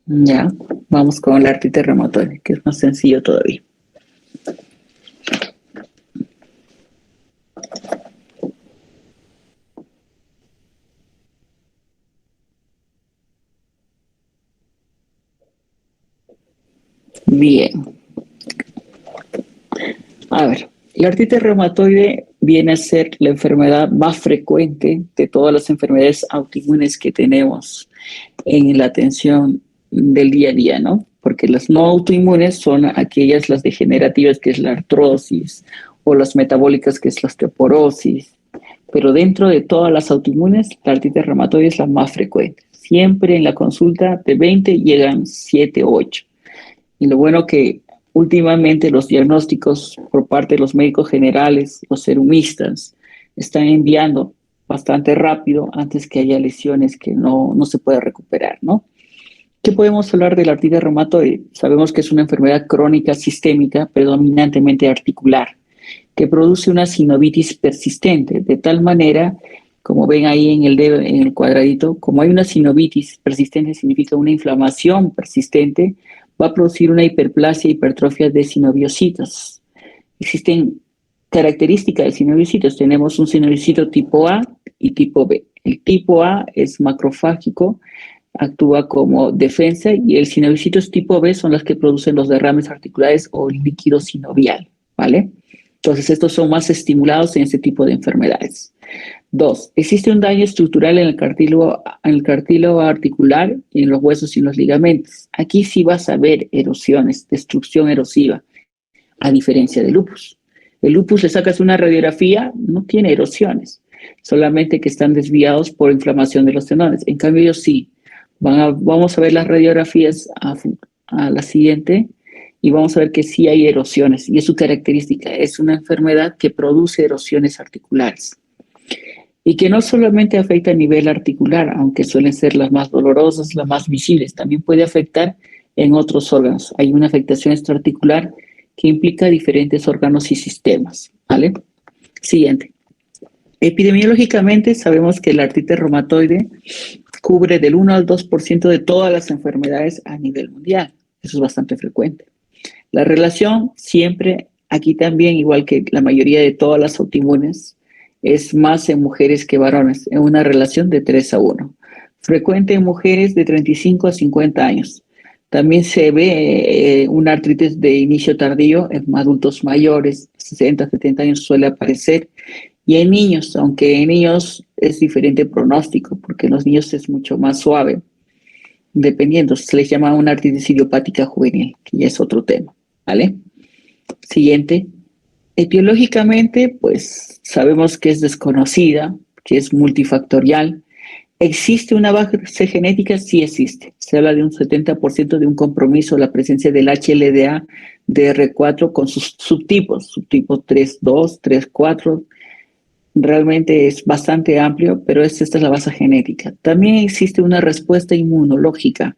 Ya, vamos con la artritis reumatoide, que es más sencillo todavía. Bien. A ver, la artritis reumatoide viene a ser la enfermedad más frecuente de todas las enfermedades autoinmunes que tenemos en la atención del día a día, ¿no? Porque las no autoinmunes son aquellas, las degenerativas, que es la artrosis, o las metabólicas, que es la osteoporosis. Pero dentro de todas las autoinmunes, la artritis reumatoide es la más frecuente. Siempre en la consulta de 20 llegan 7 o 8. Y lo bueno que últimamente los diagnósticos por parte de los médicos generales, los serumistas, están enviando bastante rápido antes que haya lesiones que no se pueda recuperar, ¿no? ¿Qué podemos hablar de la artritis reumatoide? Sabemos que es una enfermedad crónica sistémica, predominantemente articular, que produce una sinovitis persistente, de tal manera, como ven ahí en el dedo, en el cuadradito, como hay una sinovitis persistente, significa una inflamación persistente, va a producir una hiperplasia e hipertrofia de sinoviocitos. Existen características de sinoviocitos. Tenemos un sinovicito tipo A y tipo B. El tipo A es macrofágico, actúa como defensa, y el sinovicitos tipo B son las que producen los derrames articulares o el líquido sinovial, ¿vale? Entonces, estos son más estimulados en este tipo de enfermedades. 2. Existe un daño estructural en el cartílago articular y en los huesos y en los ligamentos. Aquí sí vas a ver erosiones, destrucción erosiva, a diferencia del lupus. El lupus, le sacas una radiografía, no tiene erosiones, solamente que están desviados por inflamación de los tendones. En cambio, ellos sí. Vamos a ver las radiografías a la siguiente y vamos a ver que sí hay erosiones, y es su característica. Es una enfermedad que produce erosiones articulares y que no solamente afecta a nivel articular, aunque suelen ser las más dolorosas, las más visibles, también puede afectar en otros órganos. Hay una afectación extraarticular que implica diferentes órganos y sistemas, ¿vale? Siguiente. Epidemiológicamente sabemos que la artritis reumatoide cubre del 1 al 2% de todas las enfermedades a nivel mundial. Eso es bastante frecuente. La relación siempre, aquí también, igual que la mayoría de todas las autoinmunes, es más en mujeres que varones, en una relación de 3-1. Frecuente en mujeres de 35 a 50 años. También se ve una artritis de inicio tardío en adultos mayores, 60, 70 años suele aparecer, y en niños, aunque en niños es diferente pronóstico, porque en los niños es mucho más suave, dependiendo, se les llama una artritis idiopática juvenil, que ya es otro tema, ¿vale? Siguiente. Etiológicamente, pues sabemos que es desconocida, que es multifactorial. ¿Existe una base genética? Sí existe. Se habla de un 70% de un compromiso, la presencia del HLDA DR4 con sus subtipos, subtipos 3.2, 3.4. Realmente es bastante amplio, pero esta es la base genética. También existe una respuesta inmunológica.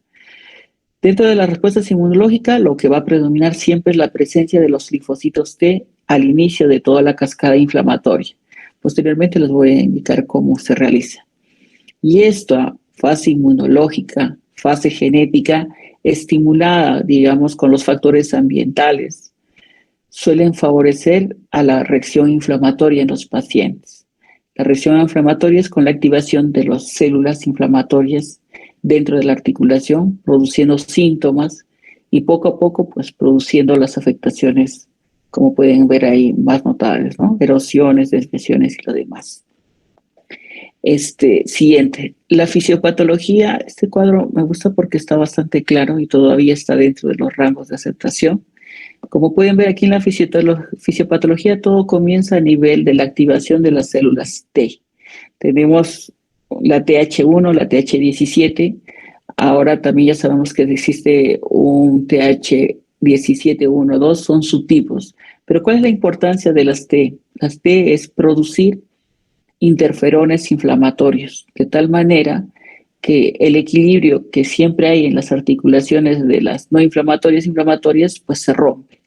Dentro de las respuestas inmunológicas, lo que va a predominar siempre es la presencia de los linfocitos T al inicio de toda la cascada inflamatoria. Posteriormente les voy a indicar cómo se realiza. Y esta fase inmunológica, fase genética, estimulada, digamos, con los factores ambientales, suelen favorecer a la reacción inflamatoria en los pacientes. La reacción inflamatoria es con la activación de las células inflamatorias dentro de la articulación, produciendo síntomas y poco a poco, pues, produciendo las afectaciones, como pueden ver ahí, más notables, ¿no? Erosiones, desviaciones y lo demás. Siguiente, la fisiopatología. Este cuadro me gusta porque está bastante claro y todavía está dentro de los rangos de aceptación. Como pueden ver aquí en la fisiopatología, todo comienza a nivel de la activación de las células T. Tenemos la TH1, la TH17. Ahora también ya sabemos que existe un TH17, 1, 2, son subtipos. Pero ¿cuál es la importancia de las T? Las T es producir interferones inflamatorios, de tal manera que el equilibrio que siempre hay en las articulaciones de las no inflamatorias, pues se rompe.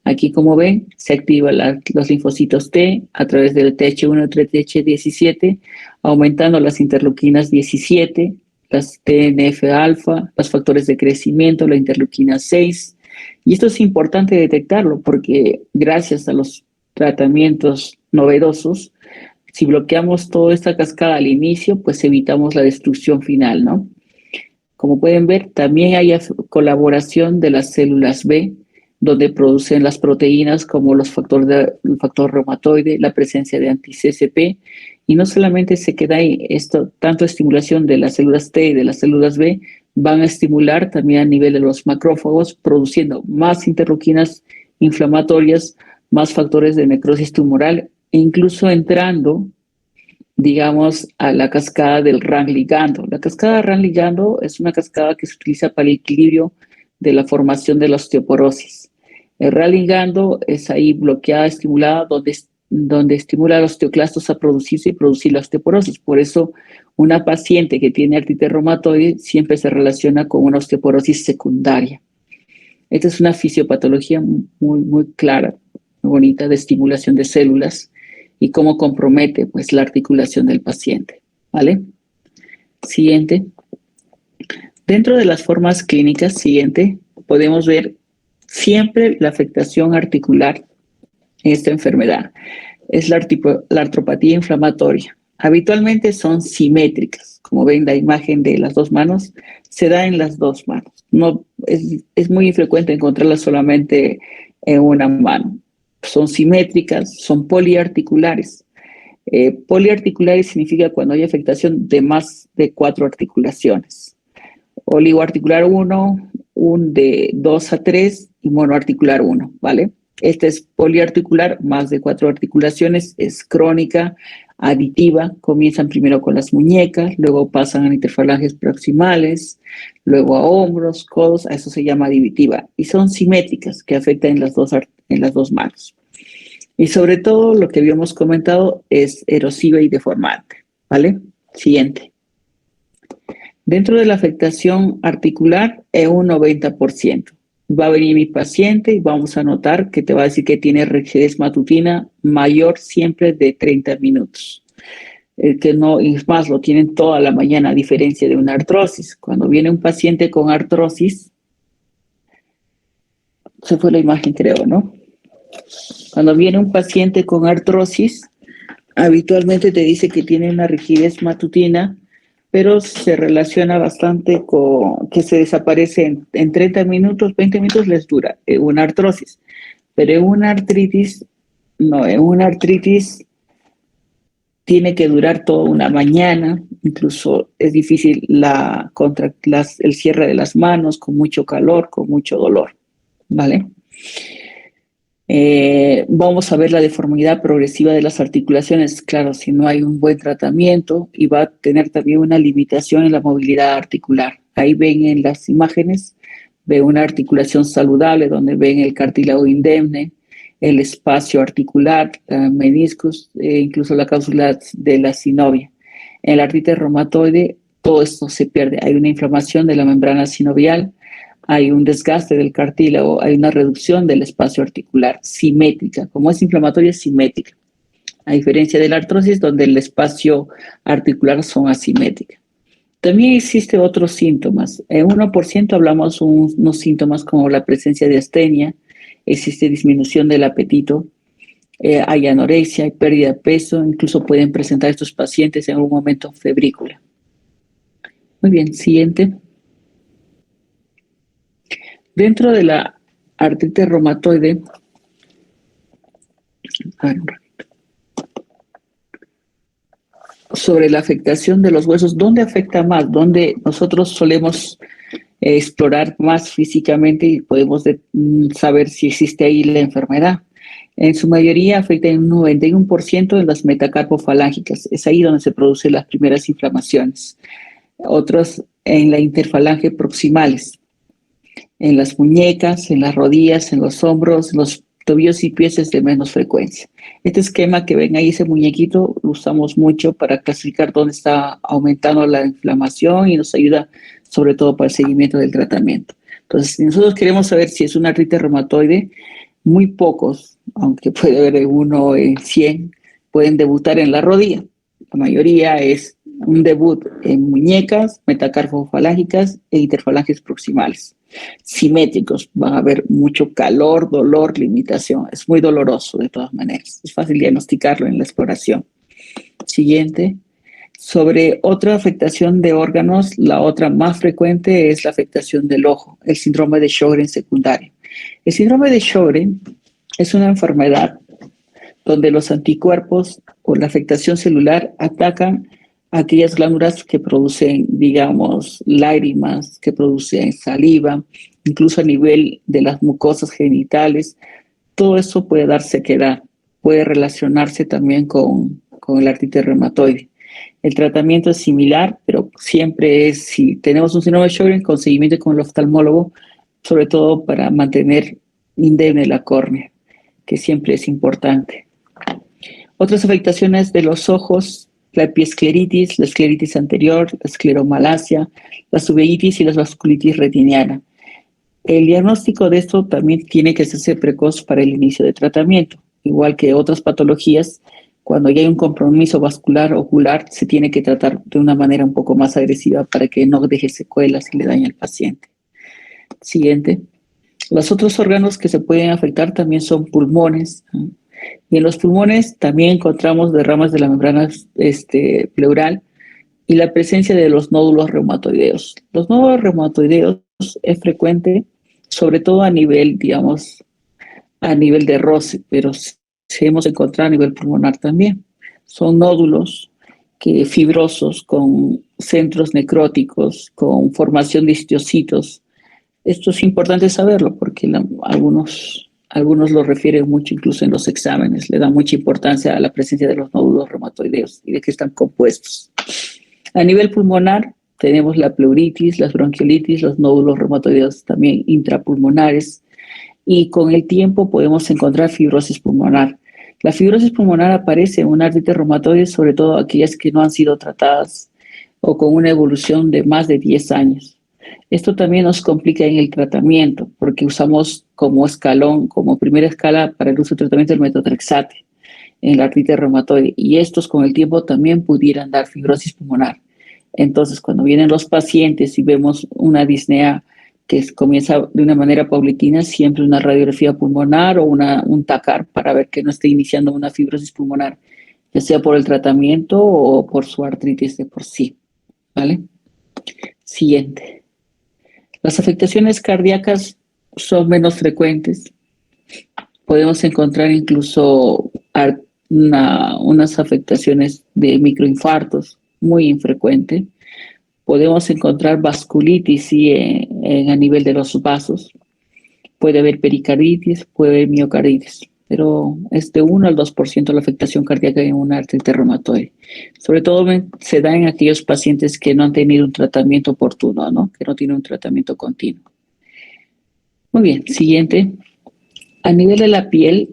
Aquí, como ven, se activan los linfocitos T a través del TH1 y TH17, aumentando las interleuquinas 17, las TNF-alfa, los factores de crecimiento, la interleuquina 6. Y esto es importante detectarlo porque gracias a los tratamientos novedosos, si bloqueamos toda esta cascada al inicio, pues evitamos la destrucción final, ¿no? Como pueden ver, también hay colaboración de las células B, donde producen las proteínas como el factor reumatoide, la presencia de anti-CCP, y no solamente se queda ahí, tanto estimulación de las células T y de las células B van a estimular también a nivel de los macrófagos, produciendo más interleuquinas inflamatorias, más factores de necrosis tumoral, e incluso entrando, digamos, a la cascada del RAN ligando. La cascada RAN ligando es una cascada que se utiliza para el equilibrio de la formación de la osteoporosis. El RAN ligando es ahí bloqueada, estimulada, donde estimula a los osteoclastos a producirse y producir la osteoporosis. Por eso, una paciente que tiene artritis reumatoide siempre se relaciona con una osteoporosis secundaria. Esta es una fisiopatología muy, muy clara, muy bonita, de estimulación de células y cómo compromete pues la articulación del paciente, ¿vale? Siguiente. Dentro de las formas clínicas, siguiente, podemos ver siempre la afectación articular en esta enfermedad. Es la artropatía inflamatoria. Habitualmente son simétricas. Como ven, la imagen de las dos manos se da en las dos manos. No, es muy infrecuente encontrarla solamente en una mano. Son simétricas, son poliarticulares. Poliarticulares significa cuando hay afectación de más de 4 articulaciones. Oligoarticular 1, un de 2 a 3 y monoarticular 1, ¿vale? Esta es poliarticular, más de 4 articulaciones, es crónica, aditiva, comienzan primero con las muñecas, luego pasan a interfalanges proximales, luego a hombros, codos, a eso se llama divitiva, y son simétricas, que afectan en las dos manos. Y sobre todo, lo que habíamos comentado es erosiva y deformante, ¿vale? Siguiente. Dentro de la afectación articular es un 90%. Va a venir mi paciente y vamos a notar que te va a decir que tiene rigidez matutina mayor siempre de 30 minutos. El que no, y es más, lo tienen toda la mañana, a diferencia de una artrosis. Cuando viene un paciente con artrosis, se fue la imagen, creo, ¿no? Cuando viene un paciente con artrosis, habitualmente te dice que tiene una rigidez matutina, pero se relaciona bastante con que se desaparece en 30 minutos, 20 minutos les dura una artrosis. Pero en una artritis, no, en una artritis tiene que durar toda una mañana, incluso es difícil el cierre de las manos, con mucho calor, con mucho dolor, ¿vale? Vamos a ver la deformidad progresiva de las articulaciones, claro, si no hay un buen tratamiento, y va a tener también una limitación en la movilidad articular. Ahí ven en las imágenes, ven una articulación saludable donde ven el cartílago indemne, el espacio articular, meniscos, incluso la cápsula de la sinovia. En la artritis reumatoide todo esto se pierde, hay una inflamación de la membrana sinovial, hay un desgaste del cartílago, hay una reducción del espacio articular simétrica. Como es inflamatoria, es simétrica. A diferencia de la artrosis, donde el espacio articular son asimétricas. También existen otros síntomas. En 1% hablamos unos síntomas como la presencia de astenia, existe disminución del apetito, hay anorexia, hay pérdida de peso, incluso pueden presentar estos pacientes en un momento febrícula. Muy bien, siguiente. Dentro de la artritis reumatoide, sobre la afectación de los huesos, ¿dónde afecta más? ¿Dónde nosotros solemos explorar más físicamente y podemos saber si existe ahí la enfermedad. En su mayoría afecta en un 91% en las metacarpofalángicas. Es ahí donde se producen las primeras inflamaciones. Otros en la interfalange proximales, en las muñecas, en las rodillas, en los hombros, en los tobillos y pies es de menos frecuencia. Este esquema que ven ahí, ese muñequito, lo usamos mucho para clasificar dónde está aumentando la inflamación y nos ayuda sobre todo para el seguimiento del tratamiento. Entonces, si nosotros queremos saber si es una artritis reumatoide, muy pocos, aunque puede haber uno en 100, pueden debutar en la rodilla. La mayoría es un debut en muñecas, metacarpofalángicas e interfalanges proximales. Simétricos, van a haber mucho calor, dolor, limitación. Es muy doloroso de todas maneras. Es fácil diagnosticarlo en la exploración. Siguiente. Sobre otra afectación de órganos, la otra más frecuente es la afectación del ojo, el síndrome de Sjögren secundario. El síndrome de Sjögren es una enfermedad donde los anticuerpos o la afectación celular atacan aquellas glándulas que producen, digamos, lágrimas, que producen saliva, incluso a nivel de las mucosas genitales. Todo eso puede dar sequedad, puede relacionarse también con el artritis reumatoide. El tratamiento es similar, pero siempre es, si tenemos un síndrome de Sjögren, con seguimiento con el oftalmólogo, sobre todo para mantener indemne la córnea, que siempre es importante. Otras afectaciones de los ojos, la epiescleritis, la escleritis anterior, la escleromalacia, la uveitis y la vasculitis retiniana. El diagnóstico de esto también tiene que hacerse precoz para el inicio de tratamiento, igual que otras patologías. Cuando ya hay un compromiso vascular ocular, se tiene que tratar de una manera un poco más agresiva para que no deje secuelas y le dañe al paciente. Siguiente. Los otros órganos que se pueden afectar también son pulmones. Y en los pulmones también encontramos derramas de la membrana pleural y la presencia de los nódulos reumatoideos. Los nódulos reumatoideos es frecuente, sobre todo a nivel, digamos, a nivel de roce, pero si hemos encontrado a nivel pulmonar también. Son nódulos fibrosos con centros necróticos, con formación de histocitos. Esto es importante saberlo porque algunos lo refieren mucho incluso en los exámenes, le dan mucha importancia a la presencia de los nódulos reumatoideos y de que están compuestos. A nivel pulmonar tenemos la pleuritis, las bronquiolitis, los nódulos reumatoideos también intrapulmonares y con el tiempo podemos encontrar fibrosis pulmonar. La fibrosis pulmonar aparece en una artritis reumatoide, sobre todo aquellas que no han sido tratadas o con una evolución de más de 10 años. Esto también nos complica en el tratamiento porque usamos como escalón, como primera escala para el uso de tratamiento del metotrexate en la artritis reumatoide y estos con el tiempo también pudieran dar fibrosis pulmonar. Entonces, cuando vienen los pacientes y vemos una disnea que comienza de una manera paulatina, siempre una radiografía pulmonar o un TACAR para ver que no esté iniciando una fibrosis pulmonar, ya sea por el tratamiento o por su artritis de por sí. ¿Vale? Siguiente. Las afectaciones cardíacas son menos frecuentes. Podemos encontrar incluso unas afectaciones de microinfartos muy infrecuentes. Podemos encontrar vasculitis sí, a nivel de los vasos. Puede haber pericarditis, puede haber miocarditis, pero es de 1 al 2% la afectación cardíaca en una artritis reumatoide. Sobre todo se da en aquellos pacientes que no han tenido un tratamiento oportuno, ¿no? Que no tienen un tratamiento continuo. Muy bien, siguiente. A nivel de la piel,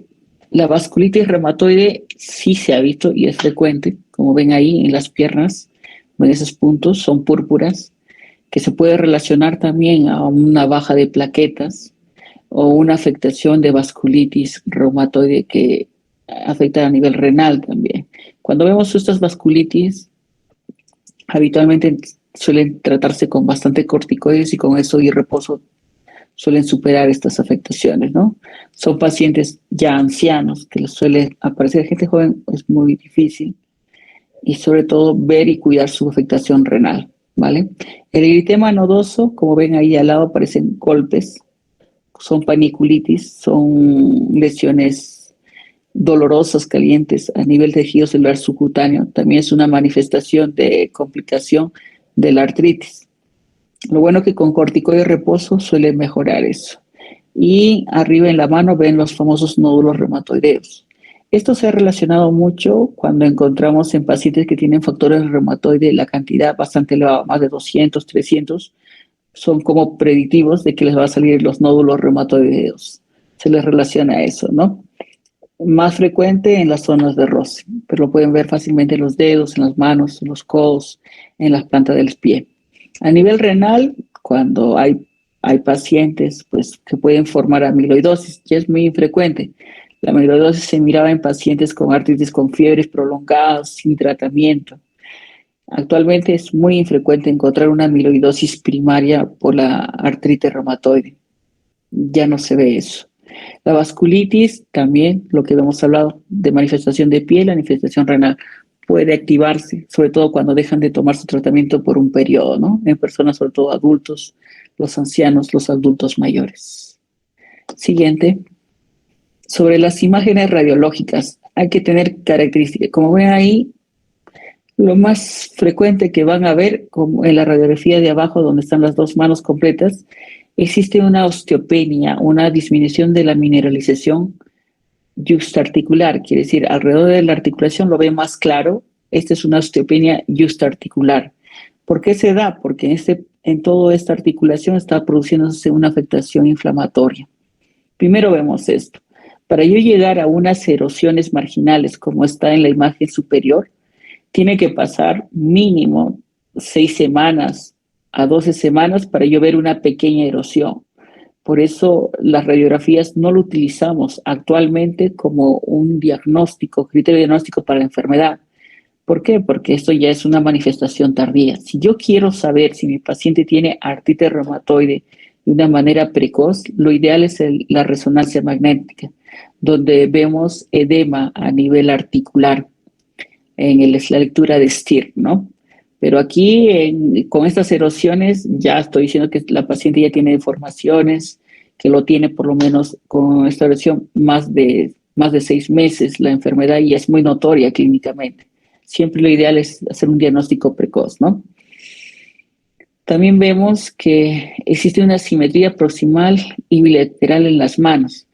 la vasculitis reumatoide sí se ha visto y es frecuente, como ven ahí en las piernas, en esos puntos son púrpuras, que se puede relacionar también a una baja de plaquetas o una afectación de vasculitis reumatoide que afecta a nivel renal también. Cuando vemos estas vasculitis, habitualmente suelen tratarse con bastante corticoides y con eso y reposo suelen superar estas afectaciones, ¿no? Son pacientes ya ancianos que les suele aparecer. Gente joven es muy difícil y sobre todo ver y cuidar su afectación renal, ¿vale? El eritema nodoso, como ven ahí al lado, aparecen golpes, son paniculitis, son lesiones dolorosas, calientes a nivel tejido celular subcutáneo. También es una manifestación de complicación de la artritis. Lo bueno que con corticoide y reposo suele mejorar eso. Y arriba en la mano ven los famosos nódulos reumatoideos. Esto se ha relacionado mucho cuando encontramos en pacientes que tienen factores reumatoide la cantidad bastante elevada, más de 200, 300, son como predictivos de que les va a salir los nódulos reumatoideos. Se les relaciona a eso, ¿no? Más frecuente en las zonas de roce, pero lo pueden ver fácilmente en los dedos, en las manos, en los codos, en las plantas del pie. A nivel renal, cuando hay pacientes pues, que pueden formar amiloidosis, ya es muy infrecuente. La amiloidosis se miraba en pacientes con artritis con fiebres prolongadas, sin tratamiento. Actualmente es muy infrecuente encontrar una amiloidosis primaria por la artritis reumatoide. Ya no se ve eso. La vasculitis, también lo que hemos hablado de manifestación de piel, la manifestación renal puede activarse, sobre todo cuando dejan de tomar su tratamiento por un periodo, ¿no? En personas, sobre todo adultos, los ancianos, los adultos mayores. Siguiente. Sobre las imágenes radiológicas, hay que tener características. Como ven ahí, lo más frecuente que van a ver, como en la radiografía de abajo, donde están las dos manos completas, existe una osteopenia, una disminución de la mineralización yuxtaarticular, quiere decir, alrededor de la articulación lo ve más claro. Esta es una osteopenia yuxtaarticular. ¿Por qué se da? Porque en toda esta articulación está produciéndose una afectación inflamatoria. Primero vemos esto. Para yo llegar a unas erosiones marginales, como está en la imagen superior, tiene que pasar mínimo 6 semanas a 12 semanas para yo ver una pequeña erosión. Por eso las radiografías no lo utilizamos actualmente como un diagnóstico, criterio diagnóstico para la enfermedad. ¿Por qué? Porque esto ya es una manifestación tardía. Si yo quiero saber si mi paciente tiene artritis reumatoide de una manera precoz, lo ideal es la resonancia magnética, donde vemos edema a nivel articular en la lectura de STIR, ¿no? Pero aquí, con estas erosiones, ya estoy diciendo que la paciente ya tiene deformaciones, que lo tiene por lo menos con esta erosión más de 6 meses la enfermedad y es muy notoria clínicamente. Siempre lo ideal es hacer un diagnóstico precoz, ¿no? También vemos que existe una simetría proximal y bilateral en las manos.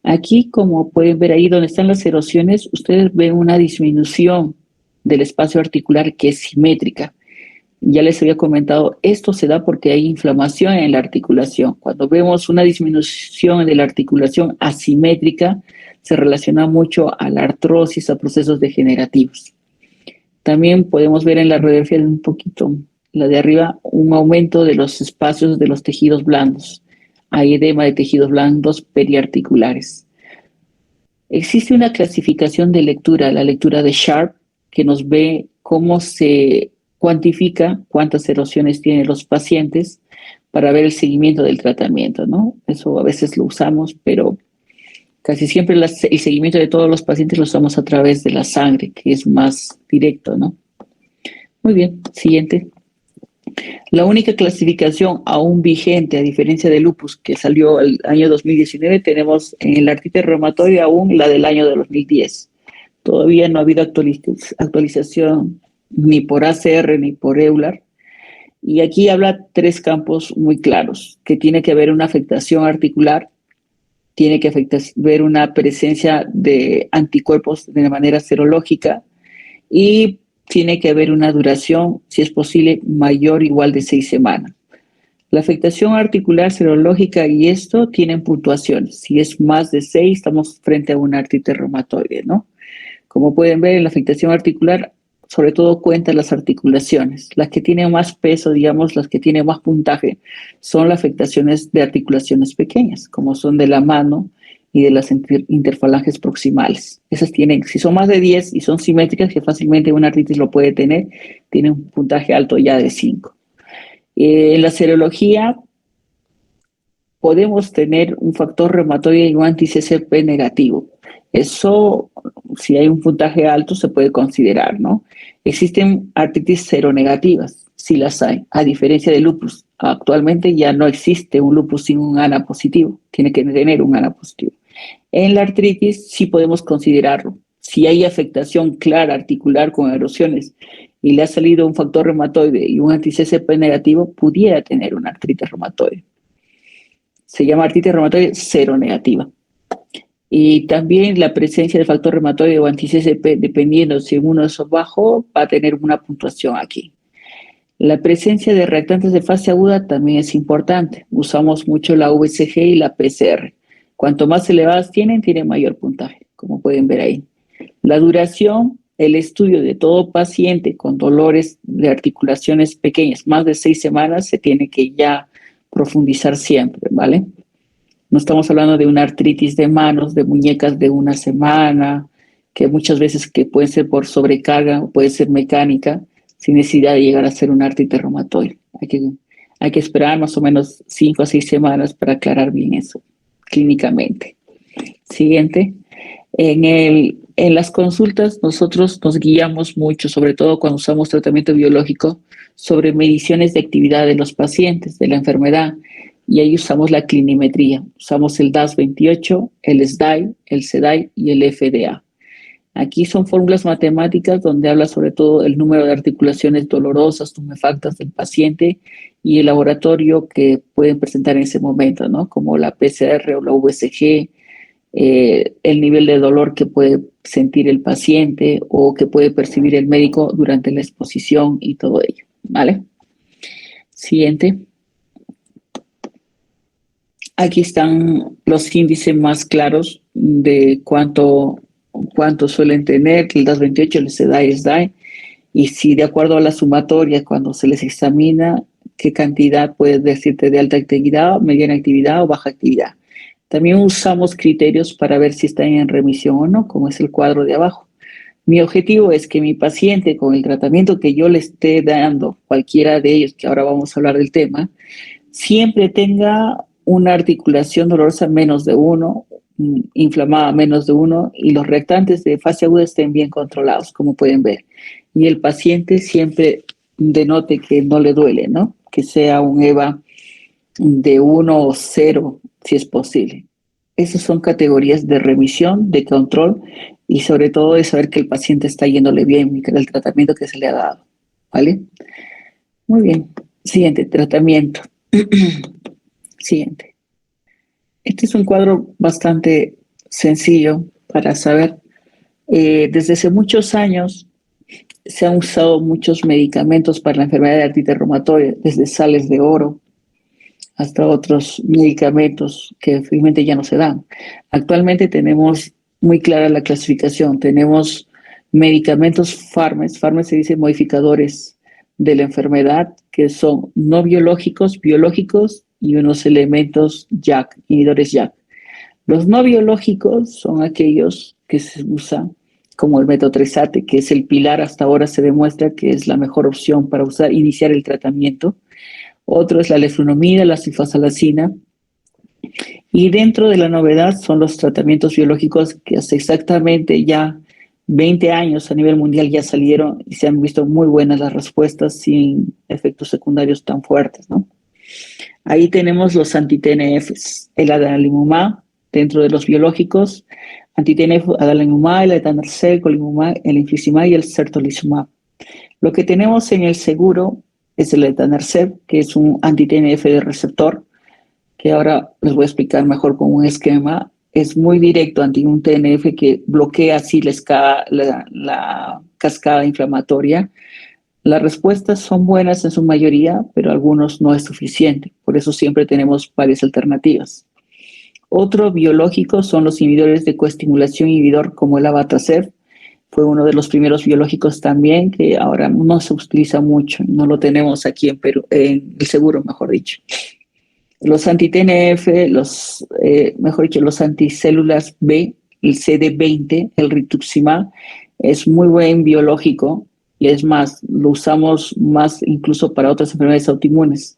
Aquí, como pueden ver ahí donde están las erosiones, ustedes ven una disminución del espacio articular que es simétrica. Ya les había comentado, esto se da porque hay inflamación en la articulación. Cuando vemos una disminución de la articulación asimétrica, se relaciona mucho a la artrosis, a procesos degenerativos. También podemos ver en la radiografía un poquito, la de arriba, un aumento de los espacios de los tejidos blandos. Hay edema de tejidos blandos periarticulares. Existe una clasificación de lectura, la lectura de Sharp, que nos ve cómo se cuantifica cuántas erosiones tienen los pacientes para ver el seguimiento del tratamiento, ¿no? Eso a veces lo usamos, pero casi siempre el seguimiento de todos los pacientes lo usamos a través de la sangre, que es más directo, ¿no? Muy bien, siguiente. La única clasificación aún vigente, a diferencia del lupus que salió el año 2019, tenemos en la artritis reumatoide aún la del año de 2010. Todavía no ha habido actualización ni por ACR ni por EULAR. Y aquí habla 3 campos muy claros, que tiene que haber una afectación articular, tiene que haber una presencia de anticuerpos de manera serológica y tiene que haber una duración, si es posible, mayor o igual de 6 semanas. La afectación articular serológica y esto tienen puntuaciones. Si es más de 6, estamos frente a una artritis reumatoide, ¿no? Como pueden ver, en la afectación articular, sobre todo cuentan las articulaciones. Las que tienen más peso, digamos, las que tienen más puntaje, son las afectaciones de articulaciones pequeñas, como son de la mano y de las interfalanges proximales. Esas tienen, si son más de 10 y son simétricas, que fácilmente una artritis lo puede tener, tienen un puntaje alto ya de 5. En la serología podemos tener un factor reumatoide y un anti-CCP negativo. Eso, si hay un puntaje alto, se puede considerar, ¿no? Existen artritis seronegativas, sí las hay, a diferencia del lupus. Actualmente ya no existe un lupus sin un ANA positivo, tiene que tener un ANA positivo. En la artritis sí podemos considerarlo, Si hay afectación clara articular con erosiones y le ha salido un factor reumatoide y un anti-CCP negativo, pudiera tener una artritis reumatoide. Se llama artritis reumatoide seronegativa. Y también la presencia del factor reumatoide o anti-CCP, dependiendo si uno es bajo, va a tener una puntuación aquí. La presencia de reactantes de fase aguda también es importante. Usamos mucho la VCG y la PCR. Cuanto más elevadas tienen mayor puntaje, como pueden ver ahí. La duración, el estudio de todo paciente con dolores de articulaciones pequeñas, más de 6 semanas, se tiene que ya profundizar siempre, ¿vale? No estamos hablando de una artritis de manos, de muñecas de una semana, que muchas veces que puede ser por sobrecarga o puede ser mecánica, sin necesidad de llegar a ser una artritis reumatoide. Hay que esperar más o menos 5 a 6 semanas para aclarar bien eso clínicamente. Siguiente. En las consultas nosotros nos guiamos mucho, sobre todo cuando usamos tratamiento biológico, sobre mediciones de actividad de los pacientes, de la enfermedad, y ahí usamos la clinimetría. Usamos el DAS28, el SDAI, el SEDAI y el FDA. Aquí son fórmulas matemáticas donde habla sobre todo el número de articulaciones dolorosas, tumefactas del paciente y el laboratorio que pueden presentar en ese momento, ¿no? Como la PCR o la VCG, el nivel de dolor que puede sentir el paciente o que puede percibir el médico durante la exposición y todo ello, ¿vale? Siguiente. Aquí están los índices más claros de cuánto suelen tener, el DAS28, el SEDAI, y si de acuerdo a la sumatoria, cuando se les examina, qué cantidad puede decirte de alta actividad, mediana actividad o baja actividad. También usamos criterios para ver si están en remisión o no, como es el cuadro de abajo. Mi objetivo es que mi paciente, con el tratamiento que yo le esté dando, cualquiera de ellos, que ahora vamos a hablar del tema, siempre tenga una articulación dolorosa menos de 1, inflamada menos de 1, y los reactantes de fase aguda estén bien controlados, como pueden ver. Y el paciente siempre denote que no le duele, ¿no? Que sea un EVA de 1 o 0, si es posible. Esas son categorías de remisión, de control y sobre todo de saber que el paciente está yéndole bien el tratamiento que se le ha dado, ¿vale? Muy bien. Siguiente, tratamiento. Siguiente. Este es un cuadro bastante sencillo para saber. Desde hace muchos años se han usado muchos medicamentos para la enfermedad de artritis reumatoide, desde sales de oro hasta otros medicamentos que finalmente ya no se dan. Actualmente tenemos muy clara la clasificación. Tenemos medicamentos FARMES se dice modificadores de la enfermedad, que son no biológicos, biológicos y unos elementos JAK, inhibidores JAK. Los no biológicos son aquellos que se usan como el metotrexate, que es el pilar, hasta ahora se demuestra que es la mejor opción para iniciar el tratamiento. Otro es la leflunomida, la sulfasalazina. Y dentro de la novedad son los tratamientos biológicos que hace exactamente ya 20 años a nivel mundial ya salieron y se han visto muy buenas las respuestas sin efectos secundarios tan fuertes, ¿no? Ahí tenemos los anti-TNFs, el adalimumab dentro de los biológicos, anti-TNF, adalimumab, el etanercept, golimumab, el infliximab y el certolizumab. Lo que tenemos en el seguro es el etanercept, que es un anti-TNF de receptor, que ahora les voy a explicar mejor con un esquema. Es muy directo ante un TNF que bloquea así la cascada inflamatoria. Las respuestas son buenas en su mayoría, pero algunos no es suficiente. Por eso siempre tenemos varias alternativas. Otro biológico son los inhibidores de coestimulación inhibidor como el abatacept. Fue uno de los primeros biológicos también que ahora no se utiliza mucho. No lo tenemos aquí en Perú, en el seguro, mejor dicho. Los anti-TNF, los anticélulas B, el CD20, el rituximab, es muy buen biológico y es más, lo usamos más incluso para otras enfermedades autoinmunes.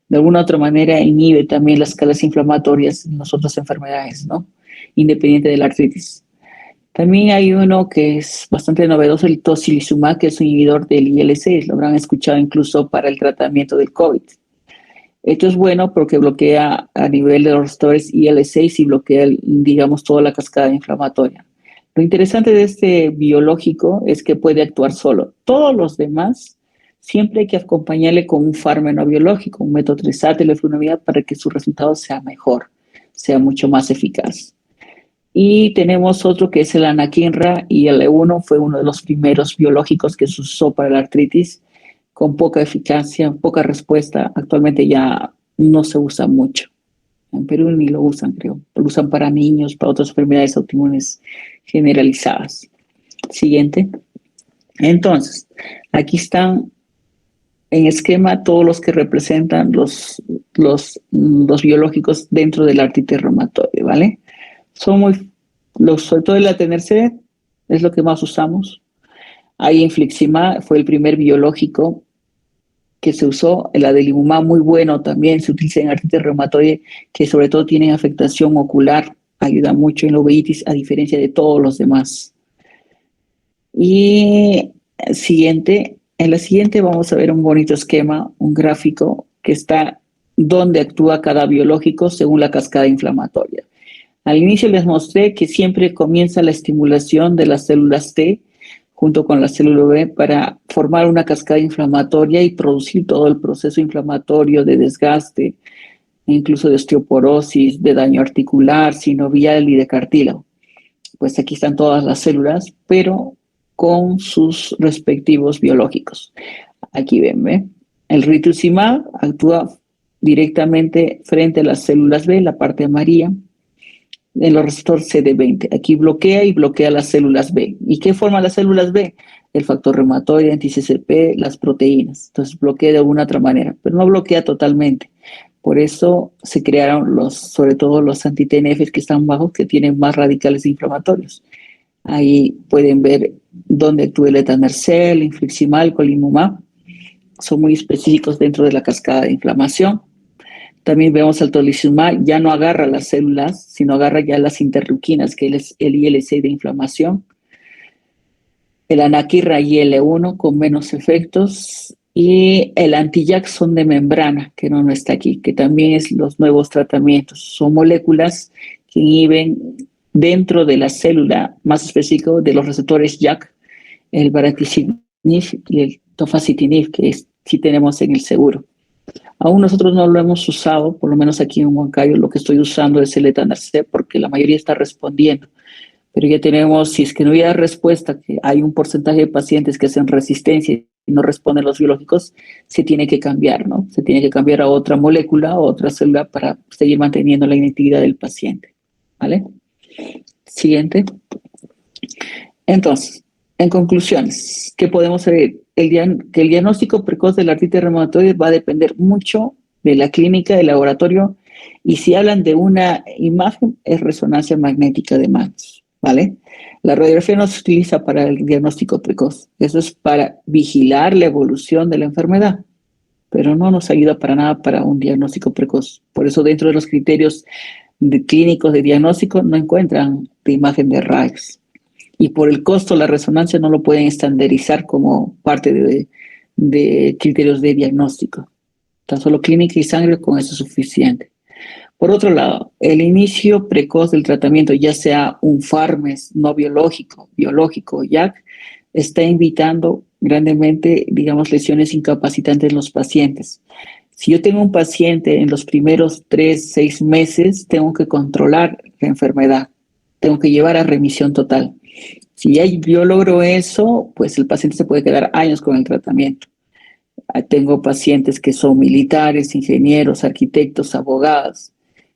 De alguna otra manera inhibe también las escalas inflamatorias en las otras enfermedades, ¿no? Independiente de la artritis. También hay uno que es bastante novedoso, el tocilizumab, que es un inhibidor del IL-6, lo habrán escuchado incluso para el tratamiento del COVID. Esto es bueno porque bloquea a nivel de los receptores IL-6 y bloquea, digamos, toda la cascada inflamatoria. Lo interesante de este biológico es que puede actuar solo. Todos los demás siempre hay que acompañarle con un fármaco biológico, un metotrexato, leflunomida, para que su resultado sea mejor, sea mucho más eficaz. Y tenemos otro que es el anakinra, y el E1 fue uno de los primeros biológicos que se usó para la artritis, con poca eficacia, poca respuesta. Actualmente ya no se usa mucho. En Perú ni lo usan, creo. Lo usan para niños, para otras enfermedades autoinmunes generalizadas. Siguiente. Entonces, aquí están en esquema todos los que representan los biológicos dentro del artritis reumatoide, ¿vale? Son muy, sobre todo el Atenerce es lo que más usamos. Ahí infliximab fue el primer biológico que se usó. El adalimumab muy bueno también se utiliza en artritis reumatoide, que sobre todo tienen afectación ocular, ayuda mucho en la uveitis a diferencia de todos los demás. Y en la siguiente vamos a ver un bonito esquema, un gráfico que está donde actúa cada biológico según la cascada inflamatoria. Al inicio les mostré que siempre comienza la estimulación de las células T junto con la célula B para formar una cascada inflamatoria y producir todo el proceso inflamatorio de desgaste, incluso de osteoporosis, de daño articular, sinovial y de cartílago. Pues aquí están todas las células, pero con sus respectivos biológicos. Aquí ven. El rituximab actúa directamente frente a las células B, la parte amarilla, en los receptores CD20. Aquí bloquea las células B. ¿Y qué forman las células B? El factor reumatoide, anti-CCP, las proteínas. Entonces bloquea de alguna otra manera, pero no bloquea totalmente. Por eso se crearon sobre todo los anti-TNF que están bajos, que tienen más radicales inflamatorios. Ahí pueden ver dónde actúa el etanercel, el infliximab, el golimumab. Son muy específicos dentro de la cascada de inflamación. También vemos al tocilizumab, ya no agarra las células, sino agarra ya las interleuquinas, que es el IL-6 de inflamación. El anakinra y el E1 con menos efectos. Y el anti-JAK son de membrana, que no está aquí, que también es los nuevos tratamientos. Son moléculas que inhiben dentro de la célula, más específico de los receptores JAK, el baricitinib y el tofacitinib, que sí tenemos en el seguro. Aún nosotros no lo hemos usado, por lo menos aquí en Huancayo, lo que estoy usando es el etanercept porque la mayoría está respondiendo. Pero ya tenemos, si es que no hubiera respuesta, que hay un porcentaje de pacientes que hacen resistencia y no responden los biológicos, se tiene que cambiar, ¿no? Se tiene que cambiar a otra molécula, a otra célula para seguir manteniendo la inactividad del paciente, ¿vale? Siguiente. Entonces, en conclusiones, ¿qué podemos saber? Que el diagnóstico precoz de la artritis reumatoide va a depender mucho de la clínica, del laboratorio, y si hablan de una imagen, es resonancia magnética de manos, ¿vale? La radiografía no se utiliza para el diagnóstico precoz, eso es para vigilar la evolución de la enfermedad, pero no nos ayuda para nada para un diagnóstico precoz. Por eso dentro de los criterios clínicos de diagnóstico no encuentran la imagen de rayos. Y por el costo, la resonancia no lo pueden estandarizar como parte de criterios de diagnóstico. Tan solo clínica y sangre, con eso es suficiente. Por otro lado, el inicio precoz del tratamiento, ya sea un fármaco no biológico, JAK, está invitando grandemente, digamos, lesiones incapacitantes en los pacientes. Si yo tengo un paciente en los primeros 3, 6 meses, tengo que controlar la enfermedad, tengo que llevar a remisión total. Si yo logro eso, pues el paciente se puede quedar años con el tratamiento. Tengo pacientes que son militares, ingenieros, arquitectos, abogados,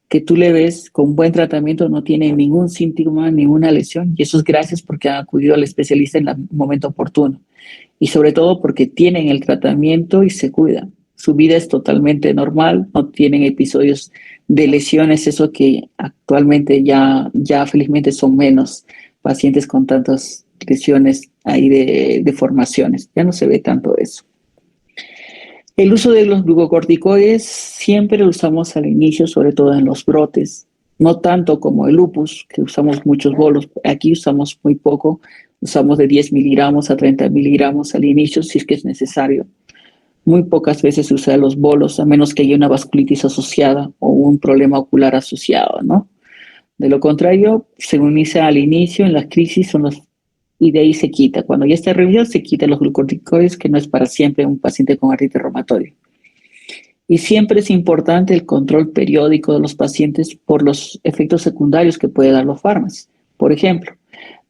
que tú le ves con buen tratamiento, no tienen ningún síntoma, ninguna lesión, y eso es gracias porque han acudido al especialista en el momento oportuno. Y sobre todo porque tienen el tratamiento y se cuidan. Su vida es totalmente normal, no tienen episodios de lesiones, eso que actualmente ya felizmente son menos pacientes con tantas lesiones ahí de deformaciones. Ya no se ve tanto eso. El uso de los glucocorticoides siempre lo usamos al inicio, sobre todo en los brotes, no tanto como el lupus, que usamos muchos bolos. Aquí usamos muy poco, usamos de 10 miligramos a 30 miligramos al inicio, si es que es necesario. Muy pocas veces se usa los bolos, a menos que haya una vasculitis asociada o un problema ocular asociado, ¿no? De lo contrario, se inicia al inicio, en las crisis, y de ahí se quita. Cuando ya está reviado, se quitan los glucocorticoides, que no es para siempre un paciente con artritis reumatoide. Y siempre es importante el control periódico de los pacientes por los efectos secundarios que puede dar los fármacos. Por ejemplo,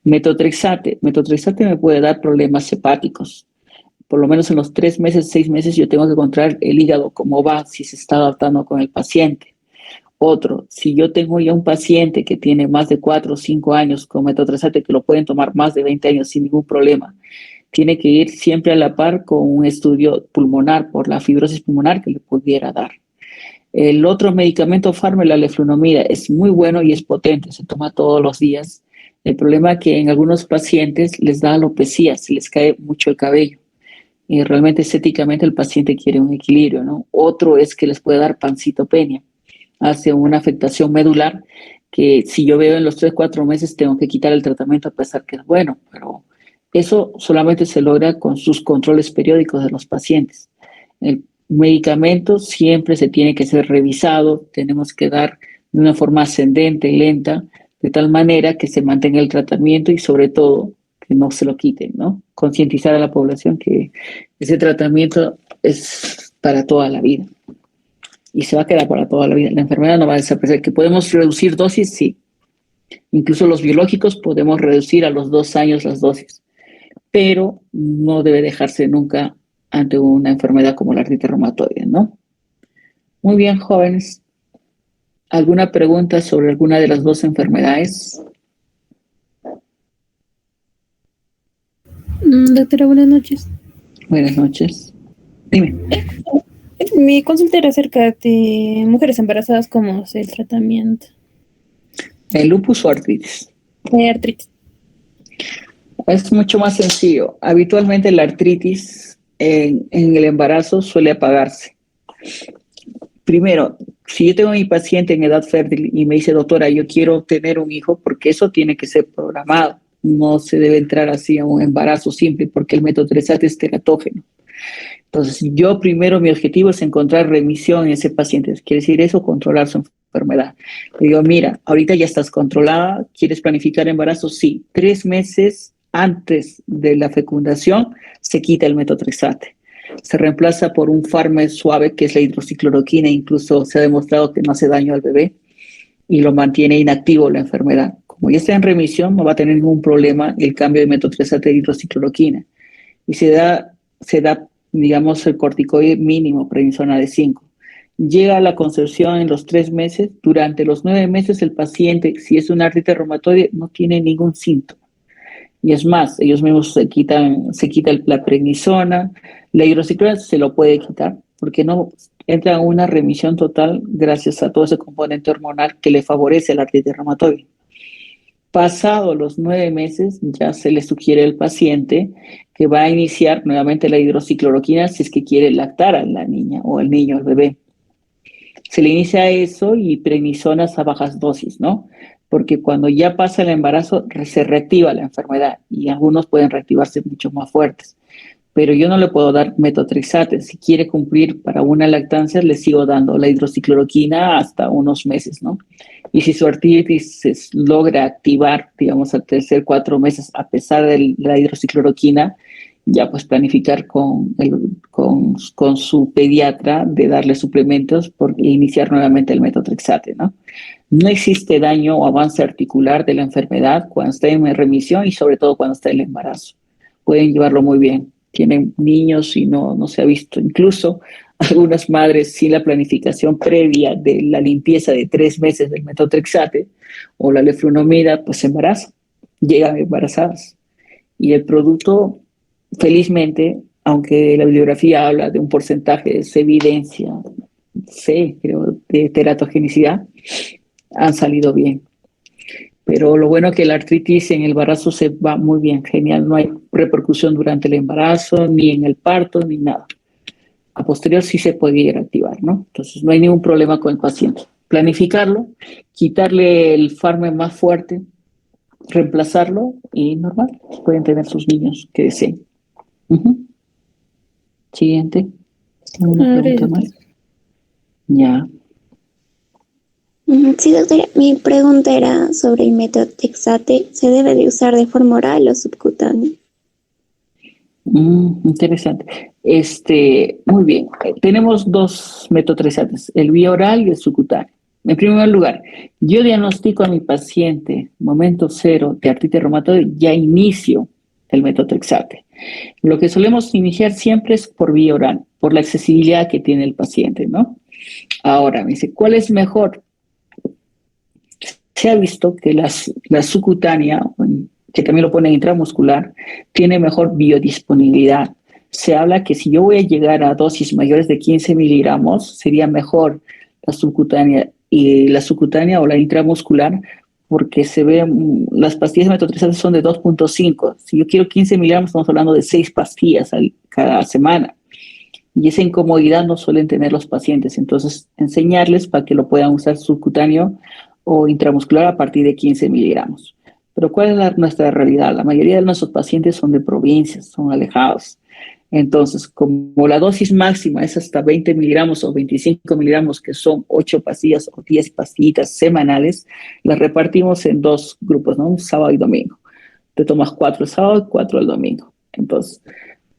metotrexate. Metotrexate me puede dar problemas hepáticos. Por lo menos en los 3 meses, 6 meses, yo tengo que controlar el hígado, cómo va, si se está adaptando con el paciente. Otro, si yo tengo ya un paciente que tiene más de 4 o 5 años con metotrexate, que lo pueden tomar más de 20 años sin ningún problema, tiene que ir siempre a la par con un estudio pulmonar por la fibrosis pulmonar que le pudiera dar. El otro medicamento la leflunomida, es muy bueno y es potente, se toma todos los días. El problema es que en algunos pacientes les da alopecia, se les cae mucho el cabello. Y realmente estéticamente el paciente quiere un equilibrio, ¿no? Otro es que les puede dar pancitopenia, hace una afectación medular que si yo veo en los 3, 4 meses tengo que quitar el tratamiento a pesar que es bueno, pero eso solamente se logra con sus controles periódicos de los pacientes. El medicamento siempre se tiene que ser revisado, tenemos que dar de una forma ascendente, lenta, de tal manera que se mantenga el tratamiento y sobre todo que no se lo quiten, ¿no? Concientizar a la población que ese tratamiento es para toda la vida y se va a quedar para toda la vida. La enfermedad no va a desaparecer. ¿Que podemos reducir dosis? Sí. Incluso los biológicos podemos reducir a los 2 años las dosis, pero no debe dejarse nunca ante una enfermedad como la artritis reumatoide, ¿no? Muy bien, jóvenes. ¿Alguna pregunta sobre alguna de las dos enfermedades? Doctora, buenas noches. Buenas noches. Dime. Mi consulta era acerca de mujeres embarazadas, ¿cómo es el tratamiento ¿El lupus o artritis? de artritis? Es mucho más sencillo. Habitualmente la artritis en el embarazo suele apagarse. Primero, si yo tengo a mi paciente en edad fértil y me dice, doctora, yo quiero tener un hijo, porque eso tiene que ser programado. No se debe entrar así a un embarazo simple porque el metotrexate es teratógeno. Entonces, yo primero mi objetivo es encontrar remisión en ese paciente. Quiere decir eso, controlar su enfermedad. Le digo, mira, ahorita ya estás controlada, ¿quieres planificar embarazo? Sí. 3 meses antes de la fecundación se quita el metotrexate. Se reemplaza por un fármaco suave que es la hidroxicloroquina, incluso se ha demostrado que no hace daño al bebé y lo mantiene inactivo la enfermedad. Como ya está en remisión, no va a tener ningún problema el cambio de metotrexate a hidroxicloroquina. Y se da, digamos, el corticoide mínimo, prednisona de 5. Llega a la concepción en los 3 meses. Durante los 9 meses el paciente, si es una artritis reumatoide, no tiene ningún síntoma. Y es más, ellos mismos se quita la prednisona, la hidroxicloroquina se lo puede quitar, porque no entra en una remisión total gracias a todo ese componente hormonal que le favorece la artritis reumatoide. Pasado los 9 meses, ya se le sugiere al paciente que va a iniciar nuevamente la hidroxicloroquina si es que quiere lactar a la niña o al niño, al bebé. Se le inicia eso y prednisonas a bajas dosis, ¿no? Porque cuando ya pasa el embarazo, se reactiva la enfermedad y algunos pueden reactivarse mucho más fuertes. Pero yo no le puedo dar metotrexate. Si quiere cumplir para una lactancia, le sigo dando la hidroxicloroquina hasta unos meses, ¿no? Y si su artritis se logra activar, digamos, al tercer 4 meses, a pesar de la hidroxicloroquina, ya pues planificar con su pediatra de darle suplementos e iniciar nuevamente el metotrexate, ¿no? No existe daño o avance articular de la enfermedad cuando está en remisión y sobre todo cuando está en el embarazo. Pueden llevarlo muy bien. Tienen niños y no se ha visto. Incluso algunas madres sin la planificación previa de la limpieza de 3 meses del metotrexate o la leflunomida, pues se embarazan, llegan embarazadas. Y el producto, felizmente, aunque la bibliografía habla de un porcentaje de evidencia, C, creo, de teratogenicidad, han salido bien. Pero lo bueno es que la artritis en el embarazo se va muy bien, genial, no hay repercusión durante el embarazo, ni en el parto, ni nada. A posterior sí se puede ir a activar, ¿no? Entonces no hay ningún problema con el paciente. Planificarlo, quitarle el fármaco más fuerte, reemplazarlo y normal, pueden tener sus niños que deseen. Siguiente. ¿Alguna pregunta más? Ya. Sí, doctora, mi pregunta era sobre el metotrexate. ¿Se debe de usar de forma oral o subcutánea? Interesante. Muy bien. Tenemos dos metotrexates, el vía oral y el subcutáneo. En primer lugar, yo diagnostico a mi paciente, momento cero de artritis reumatoide, ya inicio el metotrexate. Lo que solemos iniciar siempre es por vía oral, por la accesibilidad que tiene el paciente, ¿no? Ahora, me dice, ¿cuál es mejor? Se ha visto que la subcutánea, que también lo pone intramuscular, tiene mejor biodisponibilidad. Se habla que si yo voy a llegar a dosis mayores de 15 miligramos, sería mejor la subcutánea o la intramuscular, porque se ve, las pastillas metotrexates son de 2.5. Si yo quiero 15 miligramos, estamos hablando de 6 pastillas cada semana. Y esa incomodidad no suelen tener los pacientes. Entonces, enseñarles para que lo puedan usar subcutáneo o intramuscular a partir de 15 miligramos. Pero ¿cuál es nuestra realidad? La mayoría de nuestros pacientes son de provincias, son alejados. Entonces, como la dosis máxima es hasta 20 miligramos o 25 miligramos, que son 8 pastillas o 10 pastillitas semanales, las repartimos en dos grupos, ¿no? Un sábado y domingo. Te tomas 4 el sábado y 4 el domingo. Entonces,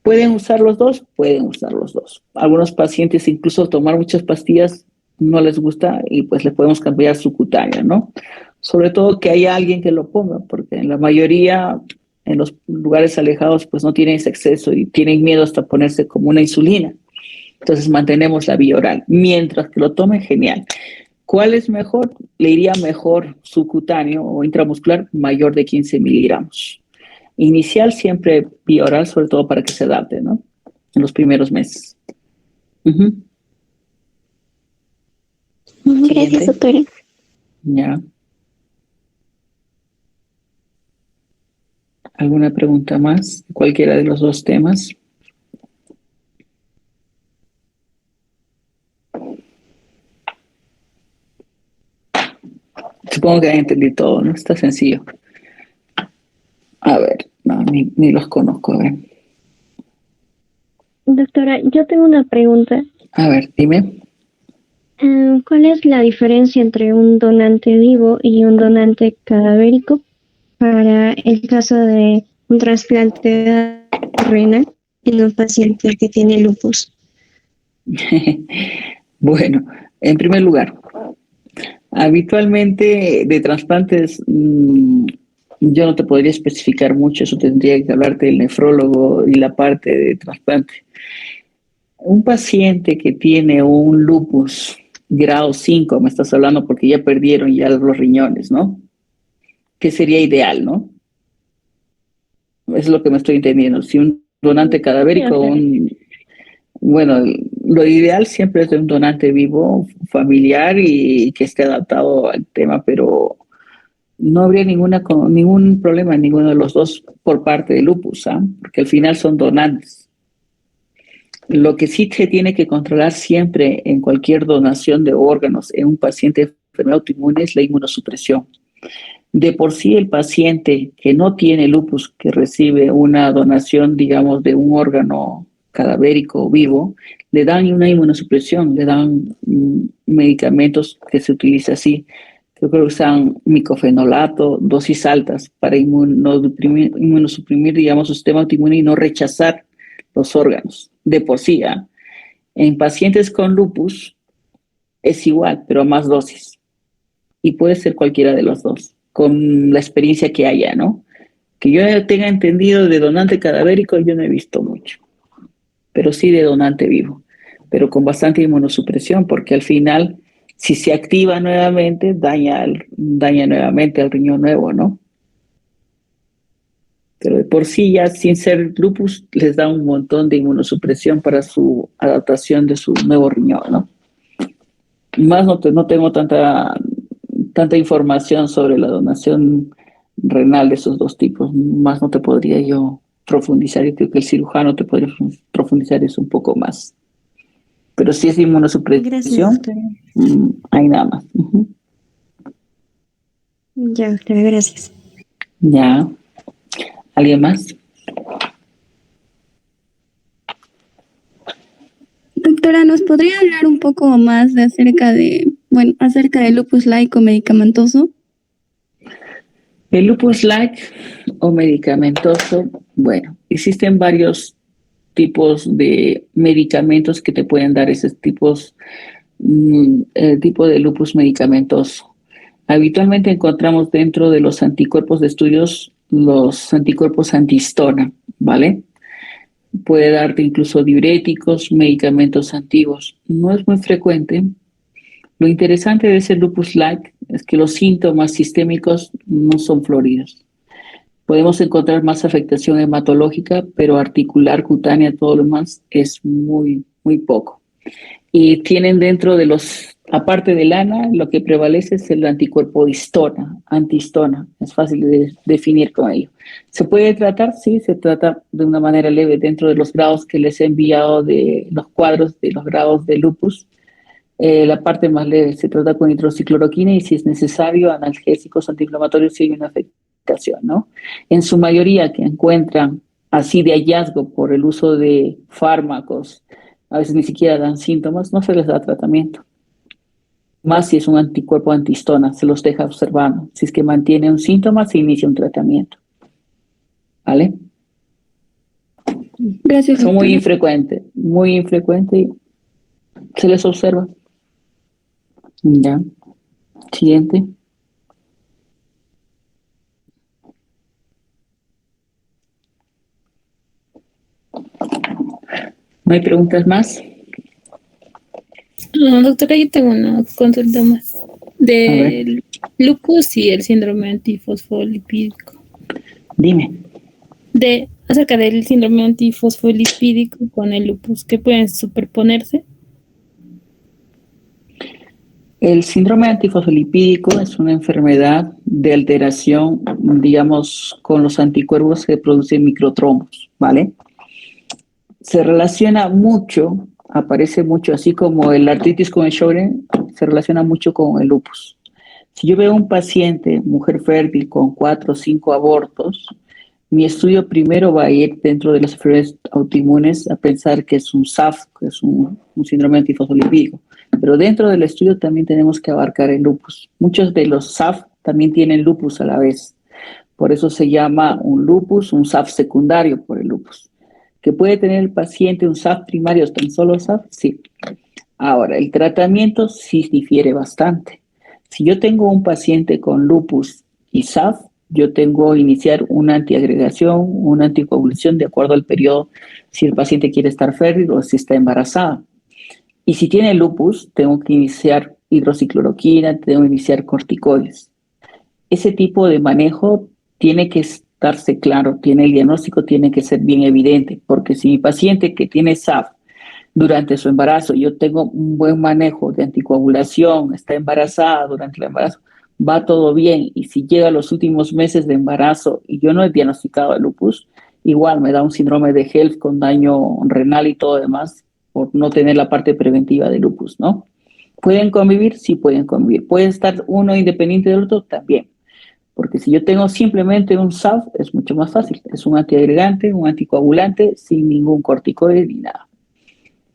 ¿pueden usar los dos? Pueden usar los dos. Algunos pacientes incluso tomar muchas pastillas no les gusta y pues le podemos cambiar subcutánea, ¿no? Sobre todo que haya alguien que lo ponga, porque en la mayoría, en los lugares alejados, pues no tienen ese acceso y tienen miedo hasta ponerse como una insulina. Entonces mantenemos la vía oral. Mientras que lo tomen, genial. ¿Cuál es mejor? Le iría mejor subcutáneo o intramuscular mayor de 15 miligramos. Inicial siempre vía oral, sobre todo para que se adapte, ¿no? En los primeros meses. Gracias, doctora. Ya. ¿Alguna pregunta más? Cualquiera de los dos temas. Supongo que entendí todo, ¿no? Está sencillo. A ver, no, ni los conozco. A ver. Doctora, yo tengo una pregunta. A ver, dime. ¿Cuál es la diferencia entre un donante vivo y un donante cadavérico para el caso de un trasplante renal en un paciente que tiene lupus? Bueno, en primer lugar, habitualmente de trasplantes yo no te podría especificar mucho, eso tendría que hablarte del nefrólogo y la parte de trasplante. Un paciente que tiene un lupus grado 5, me estás hablando porque ya perdieron ya los riñones, ¿no? Que sería ideal, ¿no? Eso es lo que me estoy entendiendo. Si un donante cadavérico, bueno, lo ideal siempre es de un donante vivo, familiar y que esté adaptado al tema, pero no habría ningún problema en ninguno de los dos por parte del lupus, ¿ah? Porque al final son donantes. Lo que sí se tiene que controlar siempre en cualquier donación de órganos en un paciente de enfermedad autoinmune es la inmunosupresión. De por sí el paciente que no tiene lupus, que recibe una donación, digamos, de un órgano cadavérico vivo, le dan una inmunosupresión, le dan medicamentos que se utiliza así. Yo creo que usan micofenolato, dosis altas para inmunosuprimir, digamos, su sistema autoinmune y no rechazar los órganos de por sí. En pacientes con lupus es igual, pero a más dosis. Y puede ser cualquiera de los dos, con la experiencia que haya, ¿no? Que yo tenga entendido de donante cadavérico, yo no he visto mucho, pero sí de donante vivo, pero con bastante inmunosupresión, porque al final, si se activa nuevamente, daña nuevamente el riñón nuevo, ¿no? Pero de por sí ya sin ser lupus les da un montón de inmunosupresión para su adaptación de su nuevo riñón, ¿no? Más no tengo tanta información sobre la donación renal de esos dos tipos, más no te podría yo profundizar, yo creo que el cirujano te podría profundizar eso un poco más. Pero si es inmunosupresión, hay nada más. Ya, doctora, gracias. Ya. ¿Alguien más? Doctora, ¿nos podría hablar un poco más acerca de Bueno, acerca del lupus laico medicamentoso. El lupus light o medicamentoso, bueno, existen varios tipos de medicamentos que te pueden dar esos tipos, el tipo de lupus medicamentoso. Habitualmente encontramos dentro de los anticuerpos de estudios los anticuerpos antihistona, ¿vale? Puede darte incluso diuréticos, medicamentos antiguos. No es muy frecuente. Lo interesante de ese lupus light es que los síntomas sistémicos no son floridos. Podemos encontrar más afectación hematológica, pero articular, cutánea, todo lo demás es muy, muy poco. Y tienen dentro de los, aparte del ANA, lo que prevalece es el anticuerpo histona, antihistona. Es fácil de definir con ello. ¿Se puede tratar? Sí, se trata de una manera leve dentro de los grados que les he enviado de los cuadros de los grados de lupus. La parte más leve se trata con hidroxicloroquina y si es necesario, analgésicos antiinflamatorios si hay una afectación, ¿no? En su mayoría que encuentran así de hallazgo por el uso de fármacos, a veces ni siquiera dan síntomas, no se les da tratamiento. Más si es un anticuerpo antihistona, se los deja observando. Si es que mantiene un síntoma, se inicia un tratamiento. ¿Vale? Gracias. Son muy infrecuentes y se les observa. Ya. Siguiente. ¿No hay preguntas más? No, doctora, yo tengo una consulta más. Del lupus y el síndrome antifosfolipídico. Dime. Acerca del síndrome antifosfolipídico con el lupus, ¿que pueden superponerse? El síndrome antifosfolipídico es una enfermedad de alteración, digamos, con los anticuerpos que producen microtrombos, ¿vale? Se relaciona mucho, aparece mucho, así como el artritis con el Sjögren, se relaciona mucho con el lupus. Si yo veo un paciente, mujer fértil, con 4 o 5 abortos, mi estudio primero va a ir dentro de las enfermedades autoinmunes a pensar que es un SAF, que es un síndrome antifosfolipídico. Pero dentro del estudio también tenemos que abarcar el lupus. Muchos de los SAF también tienen lupus a la vez. Por eso se llama un lupus, un SAF secundario por el lupus. ¿Que puede tener el paciente un SAF primario, tan solo SAF? Sí. Ahora, el tratamiento sí difiere bastante. Si yo tengo un paciente con lupus y SAF, yo tengo que iniciar una antiagregación, una anticoagulación de acuerdo al periodo, si el paciente quiere estar fértil o si está embarazada. Y si tiene lupus, tengo que iniciar hidroxicloroquina, tengo que iniciar corticoides. Ese tipo de manejo tiene que estarse claro, el diagnóstico tiene que ser bien evidente, porque si mi paciente que tiene SAF durante su embarazo, yo tengo un buen manejo de anticoagulación, está embarazada durante el embarazo, va todo bien, y si llega a los últimos meses de embarazo y yo no he diagnosticado el lupus, igual me da un síndrome de HELLP con daño renal y todo demás, por no tener la parte preventiva de lupus, ¿no? ¿Pueden convivir? Sí pueden convivir. ¿Puede estar uno independiente del otro? También. Porque si yo tengo simplemente un SAF, es mucho más fácil. Es un antiagregante, un anticoagulante, sin ningún corticoide ni nada.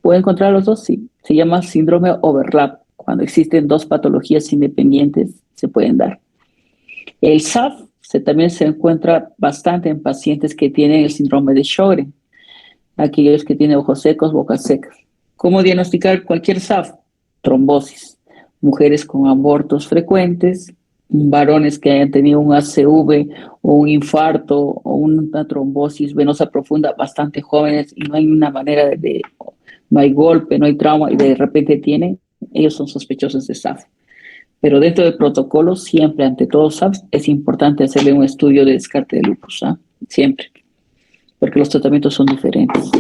¿Puede encontrar los dos? Sí. Se llama síndrome overlap. Cuando existen dos patologías independientes, se pueden dar. El SAF también se encuentra bastante en pacientes que tienen el síndrome de Sjögren, aquellos que tienen ojos secos, bocas secas. ¿Cómo diagnosticar cualquier SAF? Trombosis. Mujeres con abortos frecuentes, varones que hayan tenido un ACV o un infarto o una trombosis venosa profunda bastante jóvenes y no hay una manera no hay golpe, no hay trauma y de repente tienen, ellos son sospechosos de SAF. Pero dentro del protocolo, siempre, ante todo SAF, es importante hacerle un estudio de descarte de lupus, ¿ah? Siempre, porque los tratamientos son diferentes.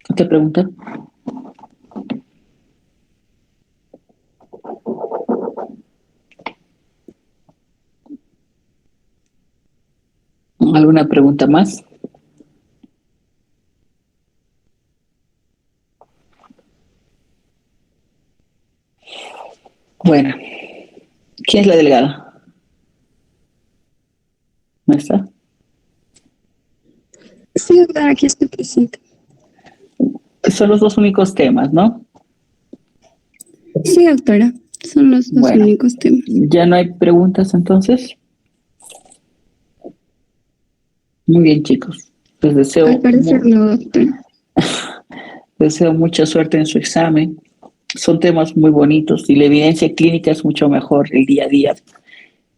¿Otra pregunta? ¿Alguna pregunta más? Bueno, ¿quién es la delegada? ¿No está? Sí, doctora, aquí estoy presente. Son los dos únicos temas, ¿no? Sí, doctora. Son los dos Bueno. únicos temas. ¿Ya no hay preguntas entonces? Muy bien, chicos. Les Al parecer no, doctora. deseo mucha suerte en su examen. Son temas muy bonitos y la evidencia clínica es mucho mejor el día a día.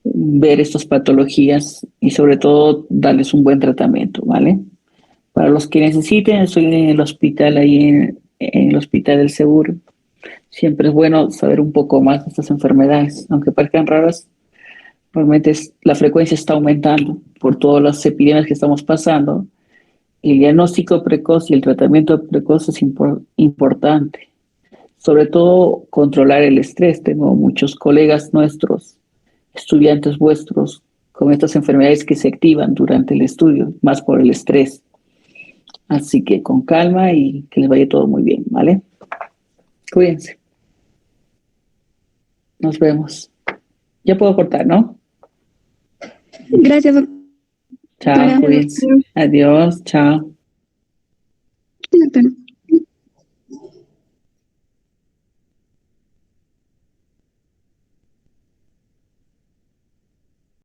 Ver estas patologías y sobre todo darles un buen tratamiento, ¿vale? Para los que necesiten, estoy en el hospital, ahí en el Hospital del Seguro. Siempre es bueno saber un poco más de estas enfermedades, aunque parezcan raras. Realmente la frecuencia está aumentando por todas las epidemias que estamos pasando. El diagnóstico precoz y el tratamiento precoz es importante. Sobre todo controlar el estrés. Tengo muchos colegas nuestros, estudiantes vuestros, con estas enfermedades que se activan durante el estudio, más por el estrés. Así que con calma y que les vaya todo muy bien, ¿vale? Cuídense. Nos vemos. Ya puedo cortar, ¿no? Gracias, doctora. Chao, cuídense. Adiós, chao. Sí, doctora.